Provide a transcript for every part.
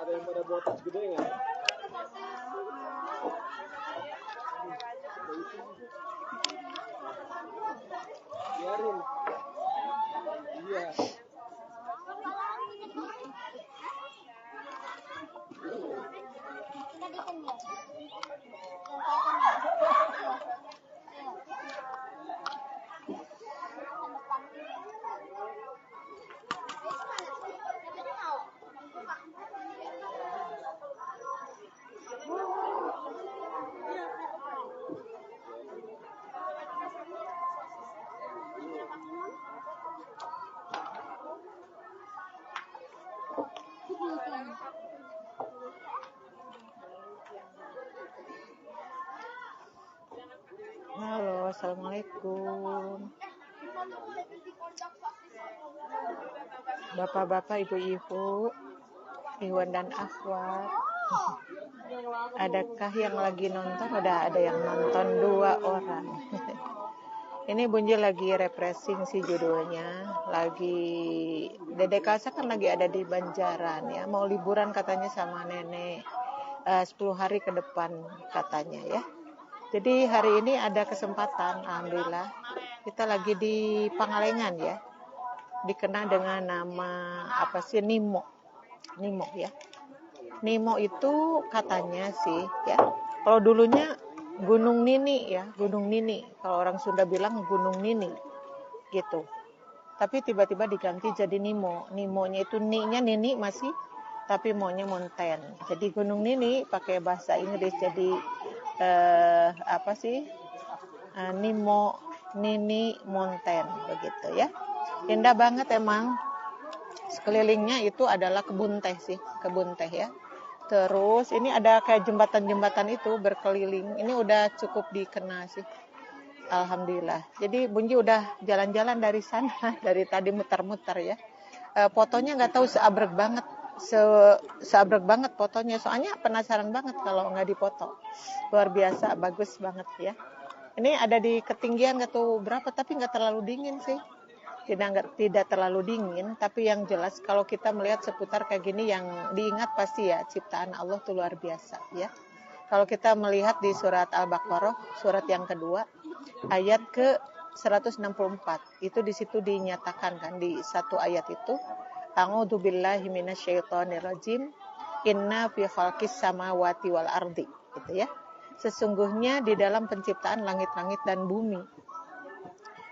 Ada yang pada botak gede nggak? Biarin. Iya. Halo, assalamualaikum. Bapak-bapak, ibu-ibu, Iwan dan Akhwat. Adakah yang lagi nonton? Udah ada yang nonton 2 orang. Ini Bunji lagi refreshing sih judulnya. Dede Kalsa kan lagi ada di Banjaran ya. Mau liburan katanya sama nenek. 10 hari ke depan katanya ya. Jadi hari ini ada kesempatan, alhamdulillah. Kita lagi di Pangalengan ya. Dikenal dengan nama apa sih, Nimo ya. Nimo itu katanya sih ya. Kalau dulunya Gunung Nini ya, Gunung Nini. Kalau orang Sunda bilang Gunung Nini gitu. Tapi tiba-tiba diganti jadi Nimo. Nimonya itu ni-nya Nini masih, tapi mo-nya mountain. Jadi Gunung Nini pakai bahasa Inggris jadi Nimo Nini Mountain begitu ya. Indah banget emang. Sekelilingnya itu adalah kebun teh ya. Terus ini ada kayak jembatan-jembatan itu berkeliling. Ini udah cukup dikenal sih. Alhamdulillah. Jadi Bunji udah jalan-jalan dari sana dari tadi muter-muter ya. Fotonya nggak tahu seabrek banget fotonya. Soalnya penasaran banget kalau nggak dipoto. Luar biasa, bagus banget ya. Ini ada di ketinggian nggak tahu berapa, tapi nggak terlalu dingin sih. Tidak terlalu dingin, tapi yang jelas kalau kita melihat seputar kayak gini yang diingat pasti ya ciptaan Allah tuh luar biasa ya. Kalau kita melihat di surat Al-Baqarah, surat yang kedua, ayat ke 164, itu di situ dinyatakan kan di satu ayat itu, A'udzubillahi minasyaitonirrajim, inna fi khalqis samawati wal ardi, gitu ya. Sesungguhnya di dalam penciptaan langit-langit dan bumi.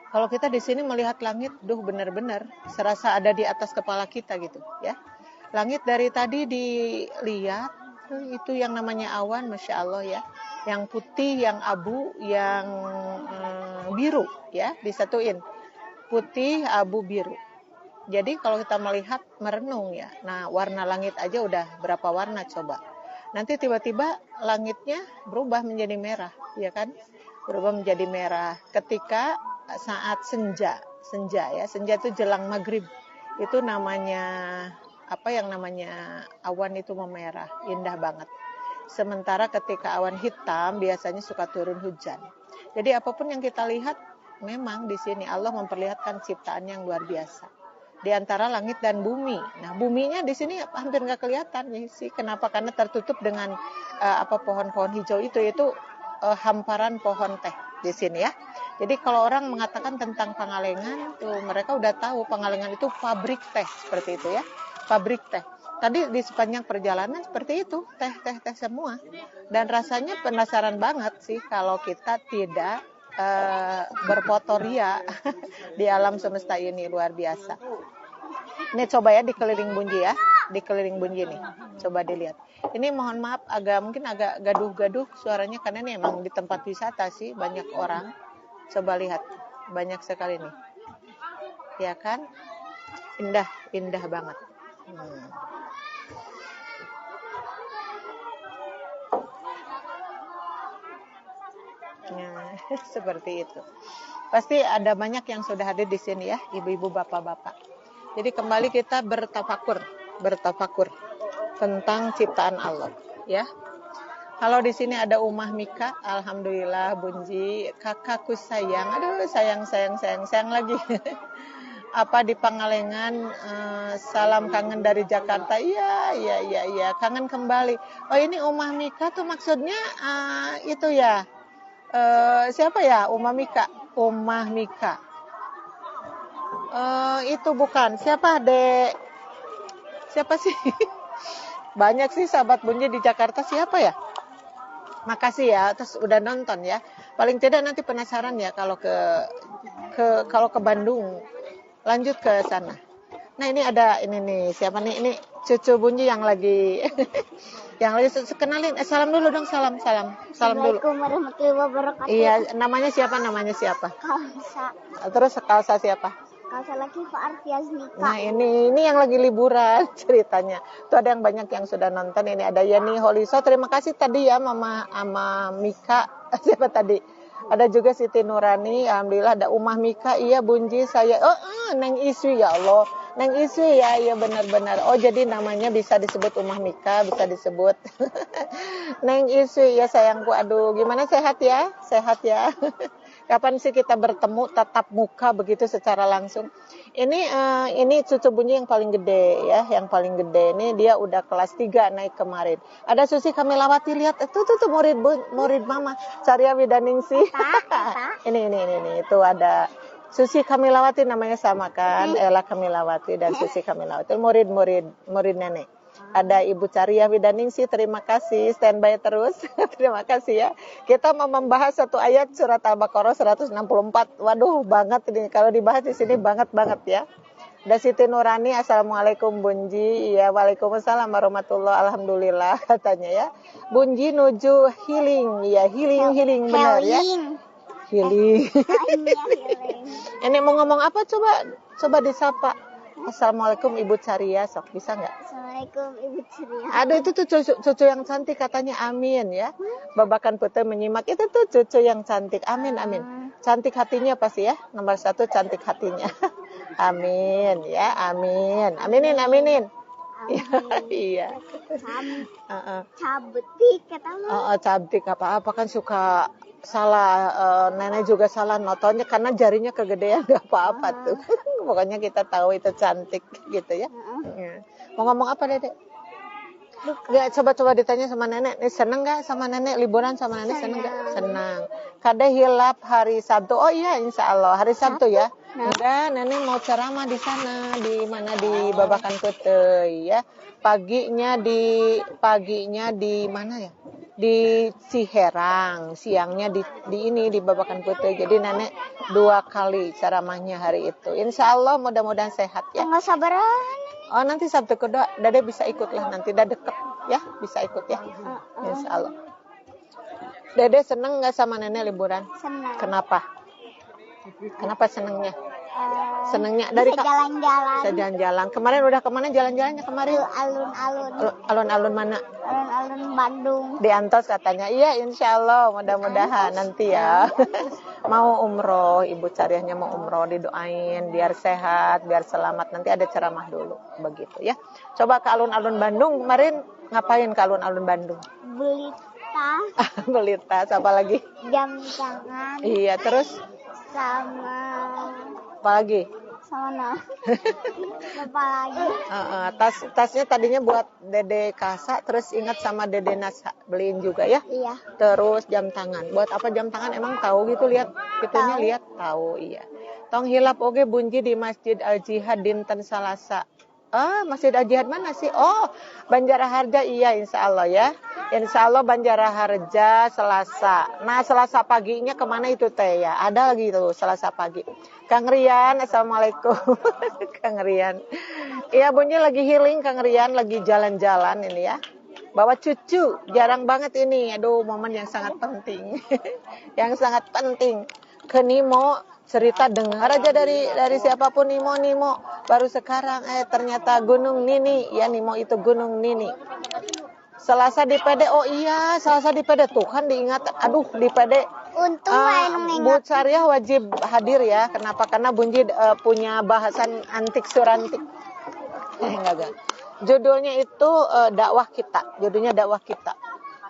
Kalau kita di sini melihat langit, benar-benar serasa ada di atas kepala kita gitu ya. Langit dari tadi dilihat, itu yang namanya awan, Masya Allah ya. Yang putih, yang abu, yang biru ya, disatuin. Putih, abu, biru. Jadi kalau kita melihat, merenung ya. Nah, warna langit aja udah berapa warna coba. Nanti tiba-tiba langitnya berubah menjadi merah, ya kan? Berubah menjadi merah ketika saat senja ya. Senja itu jelang maghrib. Itu namanya awan itu memerah, indah banget. Sementara ketika awan hitam biasanya suka turun hujan. Jadi apapun yang kita lihat, memang di sini Allah memperlihatkan ciptaan yang luar biasa. Di antara langit dan bumi. Nah, buminya di sini hampir nggak kelihatan sih. Kenapa? Karena tertutup dengan pohon-pohon hijau itu hamparan pohon teh di sini ya. Jadi kalau orang mengatakan tentang Pangalengan, tuh mereka udah tahu Pangalengan itu pabrik teh seperti itu ya. Pabrik teh. Tadi di sepanjang perjalanan seperti itu, teh semua. Dan rasanya penasaran banget sih kalau kita tidak berfoto ria di alam semesta ini, luar biasa. Ini coba ya dikeliling Bunji ya, dikeliling Bunji nih, coba dilihat. Ini mohon maaf mungkin agak gaduh-gaduh suaranya karena ini emang di tempat wisata sih, banyak orang. Coba lihat, banyak sekali nih. Ya kan? Indah, indah banget. Nah, seperti itu. Pasti ada banyak yang sudah hadir di sini ya, ibu-ibu, bapak-bapak. Jadi kembali kita bertafakur tentang ciptaan Allah, ya. Kalau di sini ada Umah Mika, alhamdulillah Bunji, kakakku sayang, aduh sayang lagi. Apa di Pangalengan, salam kangen dari Jakarta, iya, kangen kembali. Oh ini Umah Mika tuh maksudnya itu ya, siapa ya Umah Mika? Umah Mika. Itu bukan, siapa dek? Siapa sih? Banyak sih sahabat Bunji di Jakarta, siapa ya? Makasih ya, terus udah nonton ya. Paling tidak nanti penasaran ya kalau ke Bandung, lanjut ke sana. Nah ini ada ini nih, siapa nih? Ini cucu Bunyi yang lagi kenalin. Salam dulu dong, salam dulu. Assalamualaikum warahmatullahi wabarakatuh. Iya, namanya siapa? Kalsa. Terus Kalsa siapa? Kalsa lagi Pak Arfiaznika. Nah ini yang lagi liburan ceritanya. Tuh ada yang banyak yang sudah nonton. Ini ada Yani Holiso. Terima kasih tadi ya Mama ama Mika. Siapa tadi? Ada juga Siti Nurani. Alhamdulillah ada Umah Mika. Iya Bunji saya. Neng Iswi ya Allah. Neng Iswi ya. Iya benar-benar. Oh jadi namanya bisa disebut Umah Mika. Bisa disebut Neng Iswi ya sayangku. Aduh gimana sehat ya? Sehat ya. Kapan sih kita bertemu tatap muka begitu secara langsung? Ini cucu Bunyi yang paling gede ya, yang paling gede. Ini dia udah kelas 3 naik kemarin. Ada Susi Kamilawati, lihat tuh murid Mama, Carya Widaningsi. Ini itu ada Susi Kamilawati, namanya sama kan, Ella Kamilawati dan Susi Kamilawati, murid nenek. Ada Ibu Carya Widaningsi, terima kasih, standby terus. Terima kasih ya. Kita mau membahas satu ayat surat Al-Baqarah 164. Waduh, banget ini. Kalau dibahas di sini banget ya. Ada Siti Nurani, Assalamualaikum Bunji. Iya, Waalaikumsalam warahmatullahi, alhamdulillah katanya ya. Bunji nuju healing. Iya, healing benar ya. Healing. Ini mau ngomong apa coba disapa. Assalamualaikum Ibu Carya, sok bisa nggak? Assalamualaikum Ibu Carya. Aduh itu tuh cucu yang cantik katanya, amin ya. Babakan putih menyimak, itu tuh cucu yang cantik, amin. Cantik hatinya pasti ya, nomor 1 cantik hatinya. Amin ya, amin. Aminin. Iya. Cantik katanya. Cantik apa kan suka salah, nenek juga salah nontonnya karena jarinya kegedean, gak apa-apa tuh. Pokoknya kita tahu itu cantik gitu ya. Mau ngomong apa Dedek? Gak, coba ditanya sama nenek, seneng gak sama nenek, liburan sama nenek seneng gak? Senang. Kade hilap hari Sabtu. Oh iya, insya Allah hari Sabtu ya. Enggak, nenek mau ceramah di sana, di mana, di Babakan Putih ya. Paginya di mana ya? Di Ciherang, siangnya di Babakan Putih. Jadi nenek 2 kali ceramahnya hari itu. Insya Allah mudah-mudahan sehat ya. Nggak sabaran. Oh nanti Sabtu kedua Dede bisa ikut lah, nanti udah deket ya, bisa ikut ya. Insya Allah. Dede seneng nggak sama nenek liburan? Senang. Kenapa senengnya? Senengnya dari jalan-jalan. Bisa jalan-jalan. Kemarin udah kemana jalan-jalannya kemarin? Alun-alun. Alun-alun mana? Alun-alun Bandung. Di Antos katanya. Iya, insya Allah mudah-mudahan nanti ya. Mau umroh, Ibu Caryahnya mau umroh, didoain biar sehat, biar selamat. Nanti ada ceramah dulu, begitu ya. Coba ke alun-alun Bandung. Kemarin ngapain ke alun-alun Bandung? Beli tas, apa lagi? Jam tangan. Iya, terus? Sama apa lagi? Apa lagi? Tasnya tadinya buat Dede Kasa, terus ingat sama Dede Nasa, beliin juga ya. Iya. Terus jam tangan. Buat apa jam tangan? Emang tahu gitu, lihat itunya, lihat tahu. Iya. Tong hilap oge Bunji di Masjid Al Jihad dinten Salasa. Masjid Al Jihad mana sih? Oh, Banjaraharja, iya insya Allah ya. Insya Allah Banjaraharja Selasa. Nah Selasa paginya kemana itu teh ya? Ada lagi tuh Selasa pagi. Kang Rian, Assalamualaikum. Kang Rian. Iya Bunyi lagi healing, Kang Rian lagi jalan-jalan ini ya. Bawa cucu, jarang banget ini. Aduh, momen yang sangat penting. Yang sangat penting. ke Nimo, cerita dengar aja dari siapapun Nimo baru sekarang ternyata Gunung Nini ya, Nimo itu Gunung Nini. Selasa di PD, oh iya Selasa di PD tuh kan diingat, aduh di PD Untung Bu Syariah wajib hadir ya. Kenapa? Karena Bunji punya bahasan antik surantik. Enggak. Judulnya itu dakwah kita. Judulnya dakwah kita.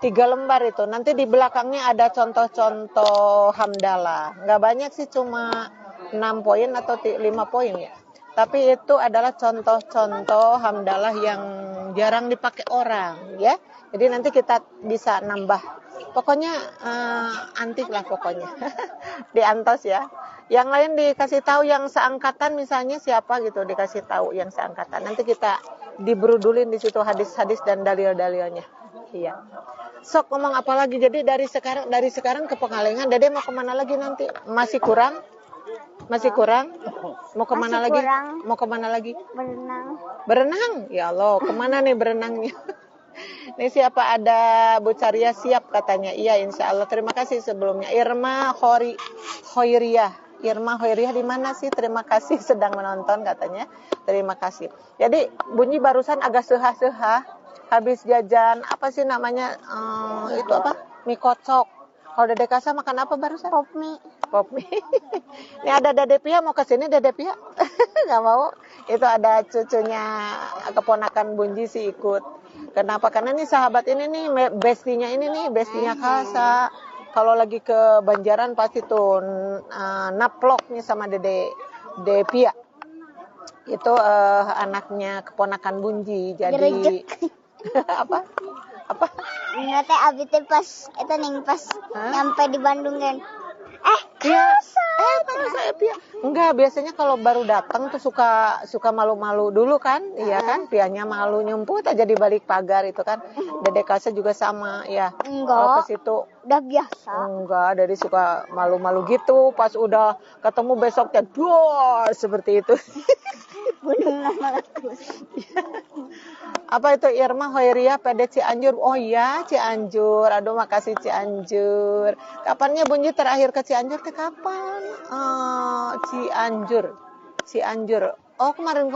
3 lembar itu. Nanti di belakangnya ada contoh-contoh hamdalah. Enggak banyak sih, cuma 6 poin atau 5 poin ya. Tapi itu adalah contoh-contoh hamdalah yang jarang dipakai orang ya. Jadi nanti kita bisa nambah. Pokoknya antik lah pokoknya. Diantos ya. Yang lain dikasih tahu yang seangkatan misalnya siapa gitu, dikasih tahu yang seangkatan. Nanti kita diberudulin di situ hadis-hadis dan dalil-dalilnya. Iya. Sok ngomong apa lagi? Jadi dari sekarang ke Pengalengan, Dede mau kemana lagi nanti? Masih kurang? Mau kemana lagi? Mau kemana lagi? Berenang? Ya Allah, kemana nih berenangnya? Ini siapa, ada Bu Caria siap katanya. Iya, insya Allah. Terima kasih sebelumnya. Irma Hoiriyah di mana sih? Terima kasih sedang menonton katanya. Terima kasih. Jadi Bunyi barusan agak sehah-sehah. Habis jajan apa sih namanya? Itu apa? Mie kocok. Kalau Dede Kasa makan apa barusan? Pop mie. Ini ada Dede Pia mau ke sini, Dede Pia. Nggak mau. Itu ada cucunya keponakan Bunji sih ikut. Kenapa? Karena nih sahabat ini nih, bestinya Kasa. Kalau lagi ke Banjaran pasti tuh naplok nih sama Dede Pia. Itu anaknya keponakan Bunji. Jadi apa? Ingat abis itu pas nyampe di Bandung kan. Saya Pia. Enggak, biasanya kalau baru datang tuh suka malu-malu dulu kan, iya kan? Pianya malu nyumput aja di balik pagar itu kan. Dede Kasa juga sama ya. Kalau ke situ Udah biasa. enggak, Dede suka malu-malu gitu. Pas udah ketemu besoknya, seperti itu. Apa itu Irma Hoiriyah PD Cianjur? Oh iya Cianjur. Aduh makasih Cianjur. Kapannya Bunyi terakhir ke Cianjur? Kapan? Cianjur. Oh kemarin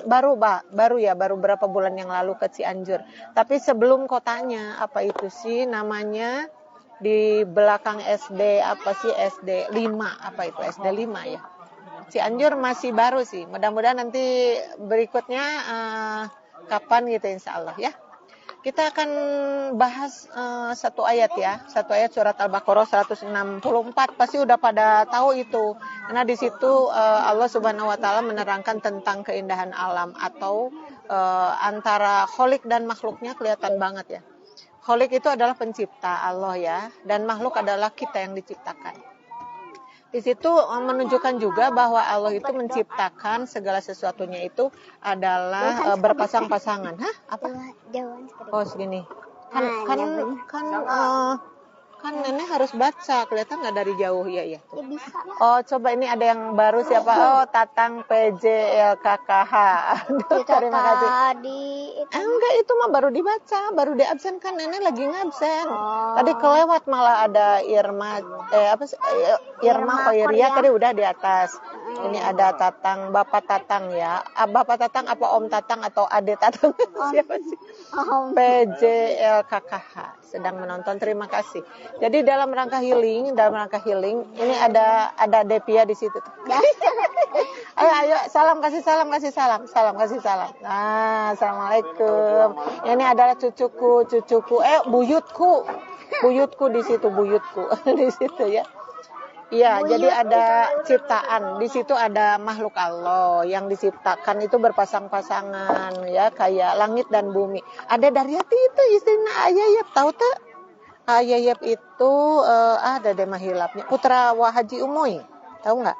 baru berapa bulan yang lalu ke Cianjur. Tapi sebelum kotanya, apa itu sih namanya, di belakang SD apa sih, SD 5 apa itu, SD 5 ya. Cianjur masih baru sih. Mudah-mudahan nanti berikutnya kapan gitu insya Allah ya. Kita akan bahas satu ayat ya. Satu ayat surat Al-Baqarah 164. Pasti udah pada tahu itu. Karena di situ Allah Subhanahu wa taala menerangkan tentang keindahan alam atau antara kholik dan makhluknya kelihatan banget ya. Kholik itu adalah pencipta Allah ya, dan makhluk adalah kita yang diciptakan. Di situ menunjukkan juga bahwa Allah itu menciptakan segala sesuatunya itu adalah berpasang-pasangan. Hah? Apa? Oh, segini. Kan nenek harus baca, kelihatan nggak dari jauh? Iya. Ya bisa. Oh, coba ini ada yang baru siapa? Oh, Tatang PJLKKH. Aduh, terima kasih. Enggak, itu mah baru dibaca, baru diabsen kan, nenek lagi ngabsen. Tadi kelewat malah ada Irma Hoiriyah tadi udah di atas. Ini ada Tatang, Bapak Tatang ya. Bapak Tatang apa Om Tatang atau Ade Tatang? Siapa sih? PJLKKH sedang menonton, terima kasih. Jadi dalam rangka healing ini ada Depia di situ. Ayo kasih salam. Nah, assalamualaikum. Ini adalah cucuku, buyutku di situ, di situ ya. Iya, jadi ada ciptaan. Di situ ada makhluk Allah yang diciptakan itu berpasang-pasangan ya, kayak langit dan bumi. Ada Daryati itu istrinya Ayayap, tahu tak? Ayayap itu ada deh mahilapnya. Putra Wahaji Umoy, tahu nggak?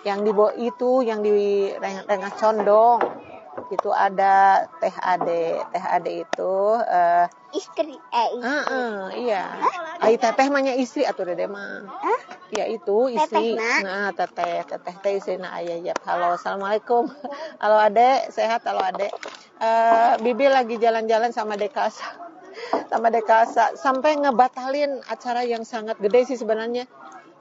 Yang di Rengas Condong. Itu ada Teh Ade itu Istri. Iya. Ai teteh mahnya istri atuh Dede mah. Ya itu istri. Nah, teteh istrina Ayayap. Halo, assalamualaikum. Halo Ade, sehat halo Ade. Bibi lagi jalan-jalan sama Dekasa sampai ngebatalin acara yang sangat gede sih sebenarnya.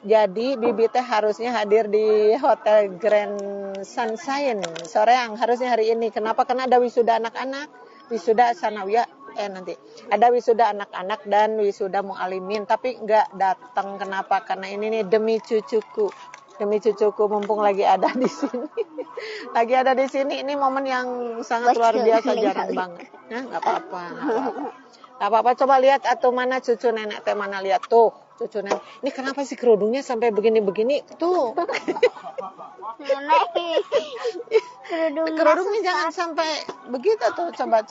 Jadi Bibi teh harusnya hadir di Hotel Grand Sunshine sore yang harusnya hari ini. Kenapa? Karena ada wisuda anak-anak, wisuda sanawiyah nanti. Ada wisuda anak-anak dan wisuda mualimin, tapi nggak datang. Kenapa? Karena ini nih demi cucuku. Demi cucuku mumpung lagi ada di sini. Lagi ada di sini, ini momen yang sangat luar biasa, jarang banget. Nah, nggak apa-apa. Nggak apa-apa, coba lihat atau mana cucu nenek teh, mana lihat tuh cucu nenek. Ini kenapa sih kerudungnya sampai begini-begini tuh? Nenek. Kerudungnya jangan sampai begitu tuh, coba.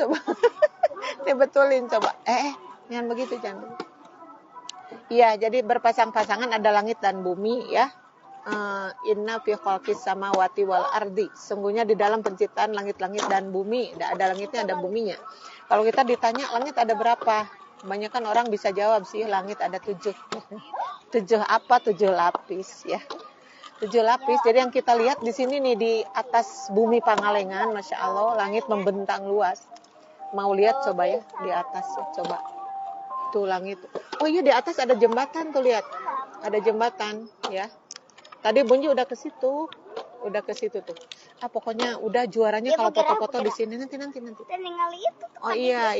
Dibetulin coba. Jangan begitu, jangan begitu. Iya, jadi berpasang-pasangan ada langit dan bumi ya. Inna fi khalqis samawati wal ardi. Sungguhnya di dalam penciptaan langit-langit dan bumi, ada langitnya, ada buminya. Kalau kita ditanya langit ada berapa? Kebanyakan orang bisa jawab sih, langit ada 7. 7 apa? 7 lapis ya. 7 lapis. Jadi yang kita lihat di sini nih di atas bumi Pangalengan, Masya Allah, langit membentang luas. Mau lihat coba ya di atas ya, coba. Tuh langit. Oh iya, di atas ada jembatan tuh, lihat. Ada jembatan ya. Tadi Bunyi udah ke situ tuh. Pokoknya udah juaranya kalau foto-foto di sini nanti. Oh iya.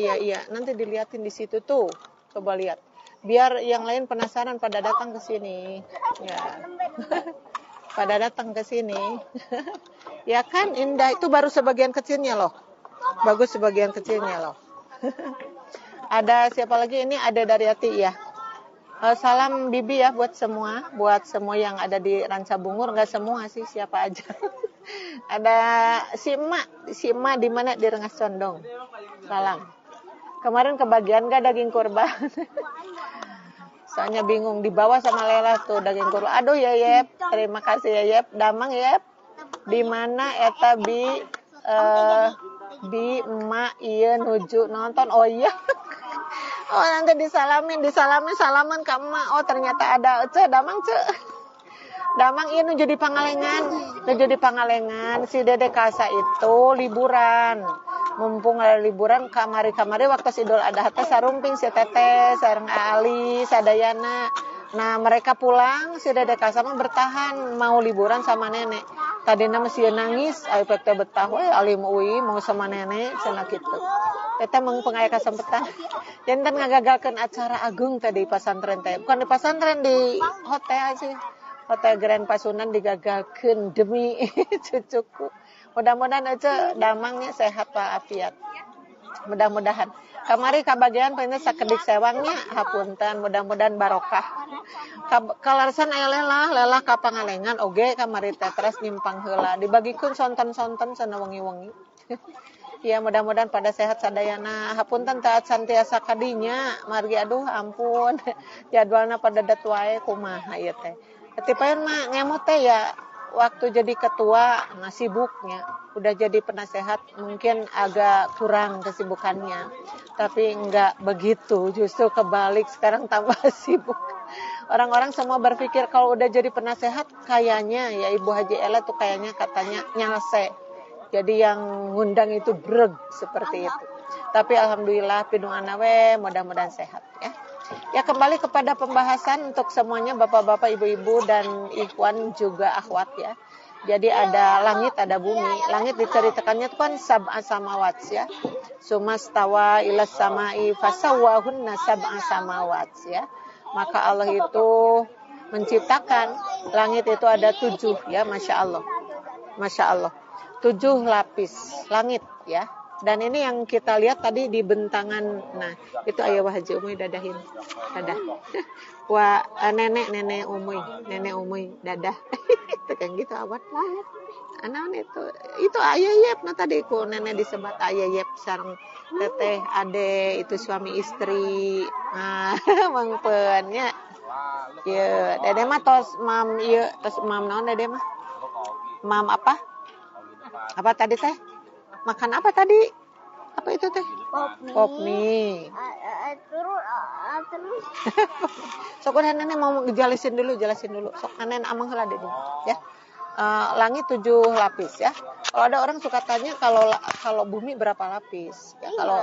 Nanti diliatin di situ tuh. Coba lihat. Biar yang lain penasaran pada datang ke sini. Ya. Pada datang ke sini. Ya kan indah, itu baru sebagian kecilnya loh. Bagus sebagian kecilnya loh. Ada siapa lagi ini? Ada dari Ati ya. Salam Bibi ya buat semua yang ada di Ranca Bungur, nggak semua sih, siapa aja. Ada si Emak di mana, di Rengas Condong. Salam. Kemarin kebagian nggak daging kurban? Soalnya bingung dibawa sama Lela tuh daging kurban. Aduh ya Yep, terima kasih ya Yep. Damang Yep. Di mana eta bi emak iya nuju nonton. Oh iya. Oh nanti disalamin salaman ke emak. Oh ternyata ada Damang Damang iya nuju di Pangalengan. Si Dede Kasa itu liburan. Mumpung ada liburan kamari waktu Idul Adha teh sarumping si Teteh sareng Ali Sadayana. Nah mereka pulang, si Dede Kasa mah bertahan mau liburan sama nenek. Tadina masih nangis, ayo teh betah we alim uwi mau sama nenek cenah kitu. Teteh mung pengaya kasempetan. Janten ngagagalkeun acara agung tadi pasantren teh. Bukan di pasantren, di hotel sih. Hotel Grand Pasundan digagalkeun demi cucuku. Mudah-mudahan aja Damangnya sehat walafiat. Mudah-mudahan. Kamari kabagian pengen sakedik sewangnya hapunten, mudah-mudahan barokah. Kalarsan aya Lela ka Pangalengan oge kamari teh terus nyimpang heula. Dibagikeun sonten-sonten sana wengi-wengi. Ya mudah-mudahan pada sehat sadayana. Hapunten taat santiasa kadinya. Margi aduh ampun. Jadwalna pada dat wae kumaha ieu teh. Ketipaeun mah ngemot teh ya waktu jadi ketua sibuknya. Udah jadi penasehat mungkin agak kurang kesibukannya. Tapi enggak begitu, justru kebalik sekarang tambah sibuk. Orang-orang semua berpikir kalau udah jadi penasehat kayaknya ya Ibu Haji Ella tuh kayaknya katanya nyalse. Jadi yang ngundang itu breg seperti itu. Tapi alhamdulillah pidungan we mudah-mudahan sehat ya. Ya kembali kepada pembahasan untuk semuanya Bapak-bapak, Ibu-ibu dan ikhwan juga akhwat ya. Jadi ada langit, ada bumi. Langit diceritakannya itu kan sab'a samawat ya. Sumastawa ilas samai fasawwahunna sab'a samawat ya. Maka Allah itu menciptakan langit itu ada 7 ya, Masya Allah. Masya Allah. 7 lapis langit ya. Dan ini yang kita lihat tadi di bentangan. Nah, itu ayah Haji Umuy dadahin. Dadah. Wah, nenek Umuy dadah. Itu kan gitu awat. Anak itu ayah Yep. Nah tadi ku nenek disebat ayah Yep sareng teteh ade itu suami istri. Nah, mangpeunnya. Ye, dede mah tos mam ieu, tos mam naon dede mah? Mam apa? Apa tadi teh? Makan apa tadi? Apa itu teh? Popmi. Terus. Sok nenek mau jelasin dulu. Sok nenek amang heula deh ya. Langit 7 lapis ya. Kalau ada orang suka tanya kalau bumi berapa lapis? Ya kalau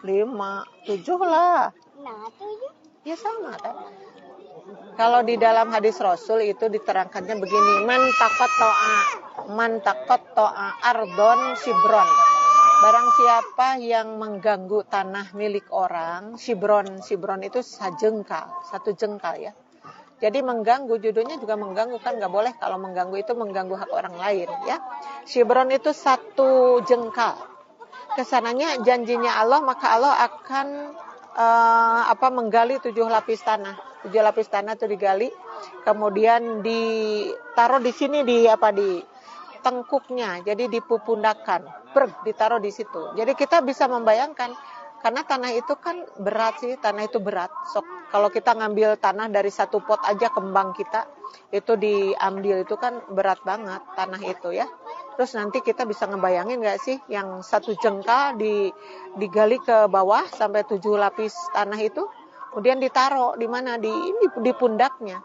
5, 7 lah. Nah, 7. Ya sama kan. Kalau di dalam hadis Rasul itu diterangkannya begini, man taqatta'a ardon shibron. Barang siapa yang mengganggu tanah milik orang, shibron itu satu jengkal ya. Jadi mengganggu, judulnya juga mengganggu kan, nggak boleh kalau mengganggu itu mengganggu hak orang lain ya. Shibron itu satu jengkal. Kesananya janjinya Allah, maka Allah akan menggali 7 lapis tanah. 7 lapis tanah itu digali, kemudian ditaruh di sini di tengkuknya, jadi dipupundakan, ditaruh di situ. Jadi kita bisa membayangkan, karena tanah itu kan berat sih, tanah itu berat. Kalau kita ngambil tanah dari satu pot aja kembang kita, itu diambil itu kan berat banget tanah itu ya. Terus nanti kita bisa ngebayangin nggak sih, yang satu jengkal digali ke bawah sampai 7 lapis tanah itu, kemudian ditaruh di mana, di pundaknya.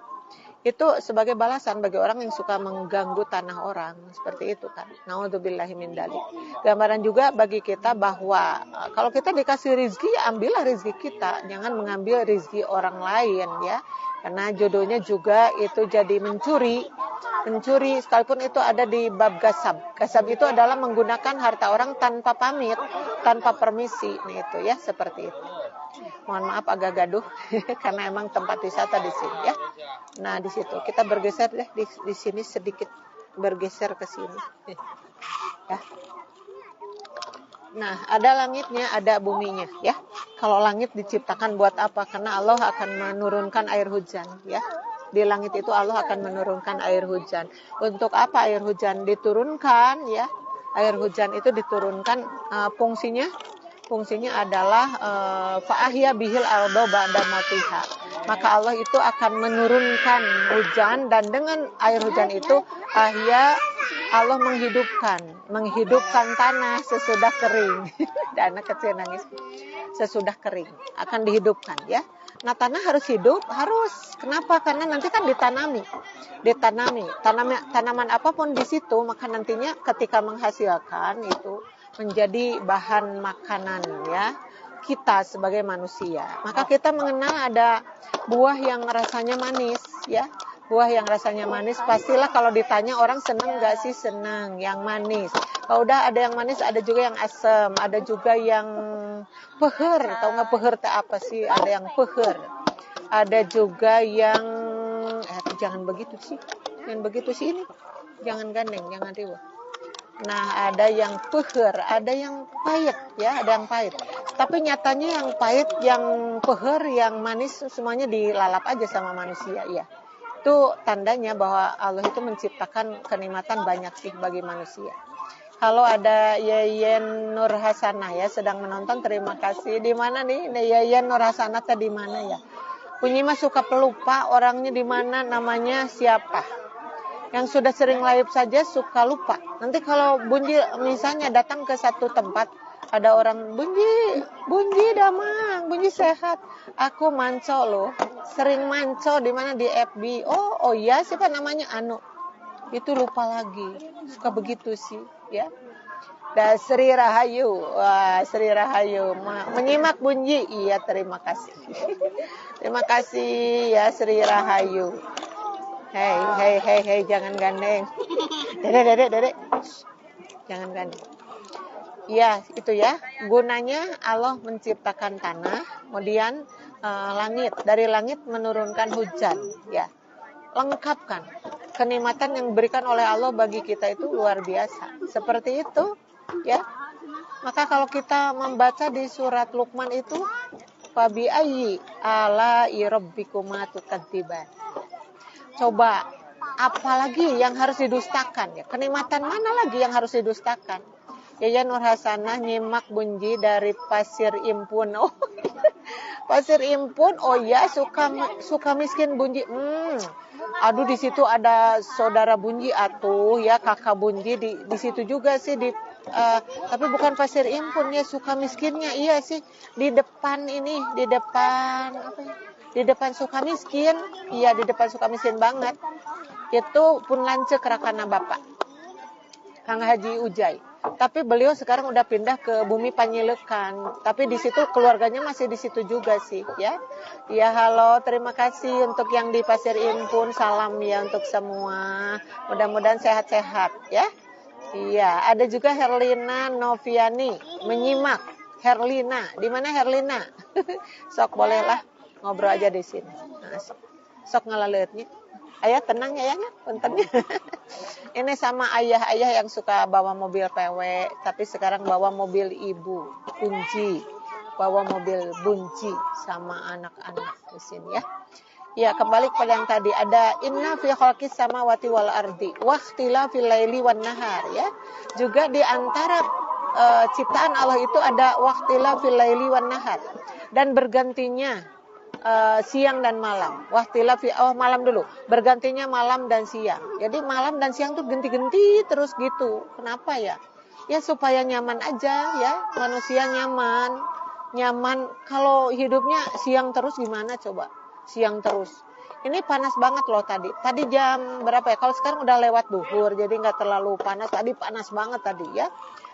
Itu sebagai balasan bagi orang yang suka mengganggu tanah orang, seperti itu kan. Naudzubillahi min dzalik. Gambaran juga bagi kita bahwa kalau kita dikasih rezeki, ambillah rezeki kita, jangan mengambil rezeki orang lain ya. Karena jodohnya juga itu jadi mencuri sekalipun itu ada di bab gasab. Gasab itu adalah menggunakan harta orang tanpa pamit, tanpa permisi. Nah itu ya, seperti itu. Mohon maaf agak gaduh karena emang tempat wisata di sini ya. Nah di situ kita bergeser deh di sini sedikit, bergeser ke sini ya. Nah ada langitnya, ada buminya ya. Kalau langit diciptakan buat apa? Karena Allah akan menurunkan air hujan ya. Di langit itu Allah akan menurunkan air hujan. Untuk apa air hujan diturunkan ya? Air hujan itu diturunkan, fungsinya adalah fa'ahya bihil ardo ba'da mautiha. Maka Allah itu akan menurunkan hujan, dan dengan air hujan itu Allah menghidupkan tanah sesudah kering. Dan anak kecil nangis. Sesudah kering akan dihidupkan ya. Nah tanah harus hidup, harus. Kenapa? Karena nanti kan ditanami tanaman apapun di situ, maka nantinya ketika menghasilkan itu menjadi bahan makanan ya kita sebagai manusia. Maka kita mengenal ada buah yang rasanya manis ya. Buah yang rasanya manis pastilah kalau ditanya orang senang nggak sih? Senang yang manis. Kalau udah ada yang manis, ada juga yang asam, ada juga yang peher. Tahu nggak peher itu apa sih? Ada yang peher. Ada juga yang jangan begitu sih ini. Jangan gandeng, jangan riwah. Nah, ada yang peher, ada yang pahit ya, ada yang pahit. Tapi nyatanya yang pahit, yang peher, yang manis semuanya dilalap aja sama manusia ya. Itu tandanya bahwa Allah itu menciptakan kenikmatan banyak sih bagi manusia. Kalau ada Yayen Nur Hasanah ya sedang menonton, terima kasih. Di mana nih Yayen Nur Hasanah tadi mana ya? Bunyi mah suka pelupa orangnya di mana, namanya siapa? Yang sudah sering live saja suka lupa. Nanti kalau Bunji misalnya datang ke satu tempat, ada orang, Bunji damang, Bunji sehat. Aku manco loh, sering manco di mana, di FB. Oh iya, siapa namanya? Anu. Itu lupa lagi. Suka begitu sih, ya. Dan Sri Rahayu. Wah, Sri Rahayu menyimak Bunji. Iya, terima kasih. Terima kasih ya Sri Rahayu. Hei, jangan gandeng. Dedek. Jangan gandeng. Ya, itu ya. Gunanya Allah menciptakan tanah, kemudian langit. Dari langit menurunkan hujan, ya. Lengkapkan. Kenikmatan yang diberikan oleh Allah bagi kita itu luar biasa. Seperti itu, ya. Maka kalau kita membaca di surat Luqman itu, fabi ayyi ala'i rabbikuma tukadziban. Coba, apalagi yang harus didustakan ya? Kenikmatan mana lagi yang harus didustakan? Yayan Nur Hasanah nyimak Bunji dari Pasir Impun. Oh, Pasir Impun. Oh ya, suka miskin Bunji. Aduh, di situ ada saudara Bunji atuh ya, kakak Bunji di situ juga sih tapi bukan Pasir Impun ya, suka miskinnya. Iya sih, di depan apa ya? Di depan Sukamiskin, iya di depan Sukamiskin banget. Itu pun lancek rakana Bapak Kang Haji Ujai. Tapi beliau sekarang udah pindah ke Bumi Panyilekan. Tapi di situ keluarganya masih di situ juga sih, ya. Ya, halo, terima kasih untuk yang di Pasir Impun. Salam ya untuk semua. Mudah-mudahan sehat-sehat, ya. Iya, ada juga Herlina Noviani menyimak. Herlina, di mana Herlina? Sok bolehlah ngobrol aja di sini. Nah, sok ngalaletnya. Ayah tenang ya, puntennya. Ini sama ayah-ayah yang suka bawa mobil PW, tapi sekarang bawa mobil ibu, bunci. Bawa mobil bunci sama anak-anak di sini ya. Ya, kembali kepada yang tadi, ada inna fi khalqis samawati wal ardi wa ikhtilafil laili wan nahar ya. Juga di antara ciptaan Allah itu ada waqtilafil laili wan nahar, dan bergantinya siang dan malam. Malam dulu, bergantinya malam dan siang. Jadi malam dan siang tuh ganti-ganti terus gitu. Kenapa ya? Ya supaya nyaman aja ya, manusia nyaman. Kalau hidupnya siang terus gimana coba? Siang terus. Ini panas banget loh tadi. Tadi jam berapa ya? Kalau sekarang udah lewat duhur, jadi nggak terlalu panas. Tadi panas banget tadi ya.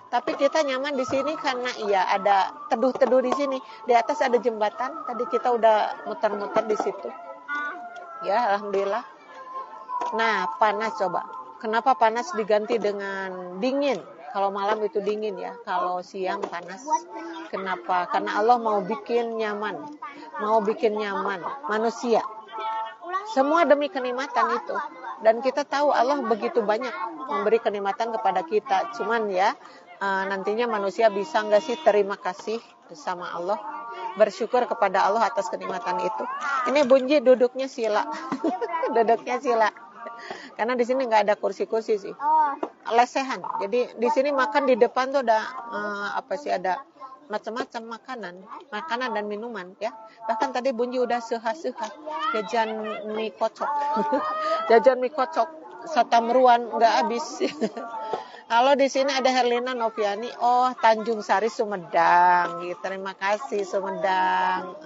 Tapi kita nyaman di sini karena iya ada teduh-teduh di sini. Di atas ada jembatan. Tadi kita udah muter-muter di situ. Ya, alhamdulillah. Nah, panas coba. Kenapa panas diganti dengan dingin? Kalau malam itu dingin ya. Kalau siang panas. Kenapa? Karena Allah mau bikin nyaman. Mau bikin nyaman manusia. Semua demi kenikmatan itu. Dan kita tahu Allah begitu banyak memberi kenikmatan kepada kita. Cuman ya, nantinya manusia bisa nggak sih terima kasih sama Allah, bersyukur kepada Allah atas kenikmatan itu. Ini Bunji duduknya sila. Duduknya sila. Karena di sini nggak ada kursi-kursi sih. Lesehan. Jadi di sini makan di depan tuh ada ada macam-macam makanan dan minuman ya. Bahkan tadi Bunji udah seha-seha jajan mie kocok. Jajan mie kocok satamruan nggak habis. Kalau di sini ada Herlina Noviani, Tanjung Sari Sumedang. Gitu. Terima kasih Sumedang.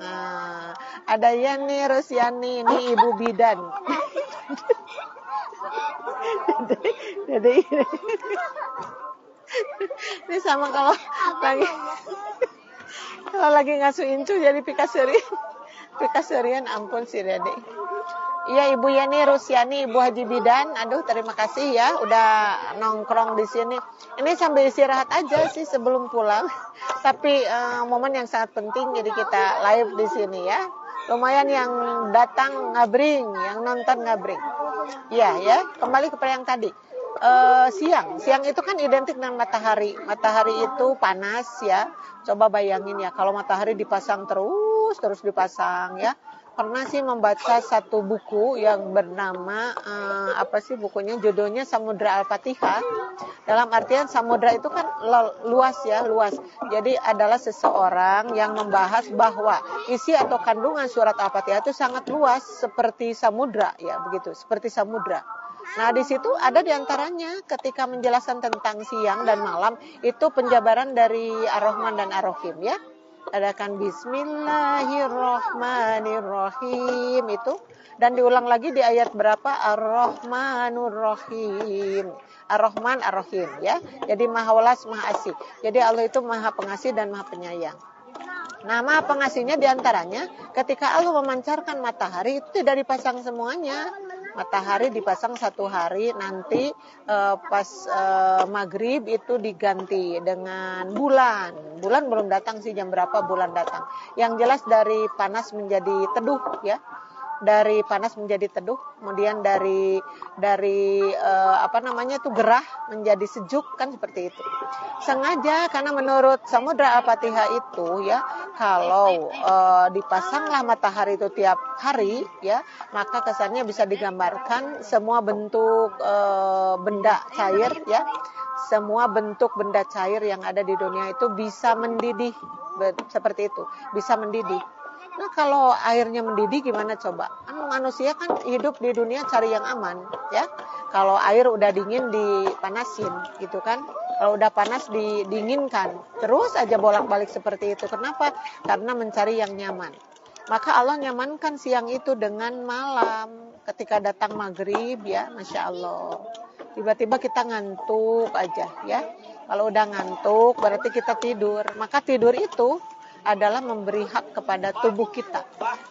Ada Yani Rusiani, ini Ibu Bidan. Jadi ini sama kalau lagi ngasuh incu jadi pikaserian ampun sih Dede. Iya Ibu Yani Rusiani, Ibu Haji Bidan. Aduh terima kasih ya udah nongkrong di sini. Ini sambil istirahat aja sih sebelum pulang. Tapi momen yang sangat penting jadi kita live di sini ya. Lumayan yang datang ngabring, yang nonton ngabring. Iya ya, kembali kepada yang tadi. Siang itu kan identik dengan matahari. Matahari itu panas ya. Coba bayangin ya kalau matahari dipasang terus dipasang ya. Pernah sih membaca satu buku yang bernama bukunya judulnya Samudra Al-Fatihah. Dalam artian samudra itu kan luas. Jadi adalah seseorang yang membahas bahwa isi atau kandungan surat Al-Fatihah itu sangat luas seperti samudra ya begitu, seperti samudra. Nah, di situ ada diantaranya ketika menjelaskan tentang siang dan malam itu penjabaran dari Ar-Rahman dan Ar-Rahim ya. Adakan Bismillahirrahmanirrahim itu dan diulang lagi di ayat berapa Ar-Rahmanur-Rahim. Ar-Rahman Ar-Rahim ya. Jadi Maha Welas Maha Asih. Jadi Allah itu Maha Pengasih dan Maha Penyayang. Nah, Maha Pengasihnya diantaranya ketika Allah memancarkan matahari itu tidak dipasang semuanya. Matahari dipasang satu hari, nanti pas maghrib itu diganti dengan bulan. Bulan belum datang sih, jam berapa bulan datang. Yang jelas dari panas menjadi teduh ya. Dari panas menjadi teduh, kemudian dari gerah menjadi sejuk kan seperti itu. Sengaja karena menurut Samudra Al-Fatihah itu ya, kalau dipasanglah matahari itu tiap hari ya, maka kesannya bisa digambarkan semua bentuk benda cair ya. Semua bentuk benda cair yang ada di dunia itu bisa mendidih seperti itu, bisa mendidih. Nah kalau airnya mendidih gimana coba? Manusia kan hidup di dunia cari yang aman ya. Kalau air udah dingin dipanasin gitu kan. Kalau udah panas didinginkan. Terus aja bolak-balik seperti itu. Kenapa? Karena mencari yang nyaman. Maka Allah nyamankan siang itu dengan malam. Ketika datang maghrib ya, Masya Allah. Tiba-tiba kita ngantuk aja ya. Kalau udah ngantuk berarti kita tidur. Maka tidur itu adalah memberi hak kepada tubuh kita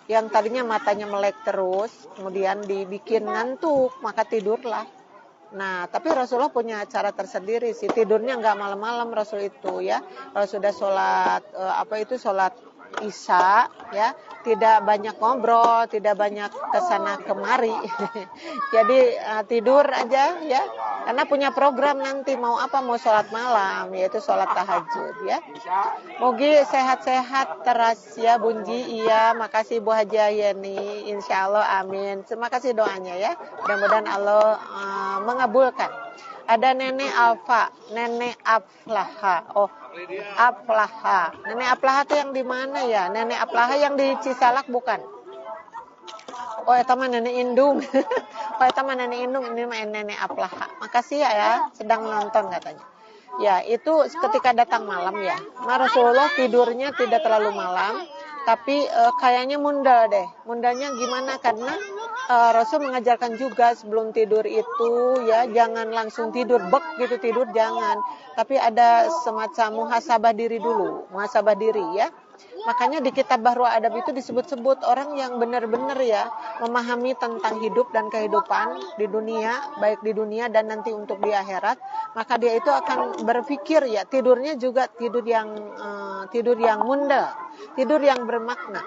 yang tadinya matanya melek terus, kemudian dibikin ngantuk, maka tidurlah. Nah, tapi Rasulullah punya cara tersendiri sih, tidurnya nggak malam-malam Rasul itu ya. Kalau sudah sholat sholat Isya ya, tidak banyak ngobrol, tidak banyak kesana kemari. Jadi tidur aja ya, karena punya program nanti mau sholat malam, yaitu sholat tahajud ya. Mogi sehat-sehat teras ya Bunji, iya, makasih Bu Haja Yeni, insya Allah amin. Terima kasih doanya ya, mudah-mudahan Allah mengabulkan. Ada Nenek Alfa, Nenek Aflaha. Oh, Aflaha. Nenek Aflaha itu yang di mana ya? Nenek Aflaha yang di Cisalak bukan? Oh, itu mah Nenek Indung. Oh, itu mah Nenek Indung, ini mah Nenek Aflaha. Makasih ya, sedang nonton katanya. Ya, itu ketika datang malam ya. Nah, Rasulullah tidurnya tidak terlalu malam, tapi kayaknya munda deh. Mundanya gimana? Karena Rasul mengajarkan juga sebelum tidur itu ya jangan langsung tidur bek gitu tidur, jangan. Tapi ada semacam muhasabah diri dulu, muhasabah diri ya. Makanya di kitab Bahru Adab itu disebut-sebut orang yang benar-benar ya memahami tentang hidup dan kehidupan di dunia, baik di dunia dan nanti untuk di akhirat, maka dia itu akan berpikir ya tidurnya juga tidur yang munda, tidur yang bermakna.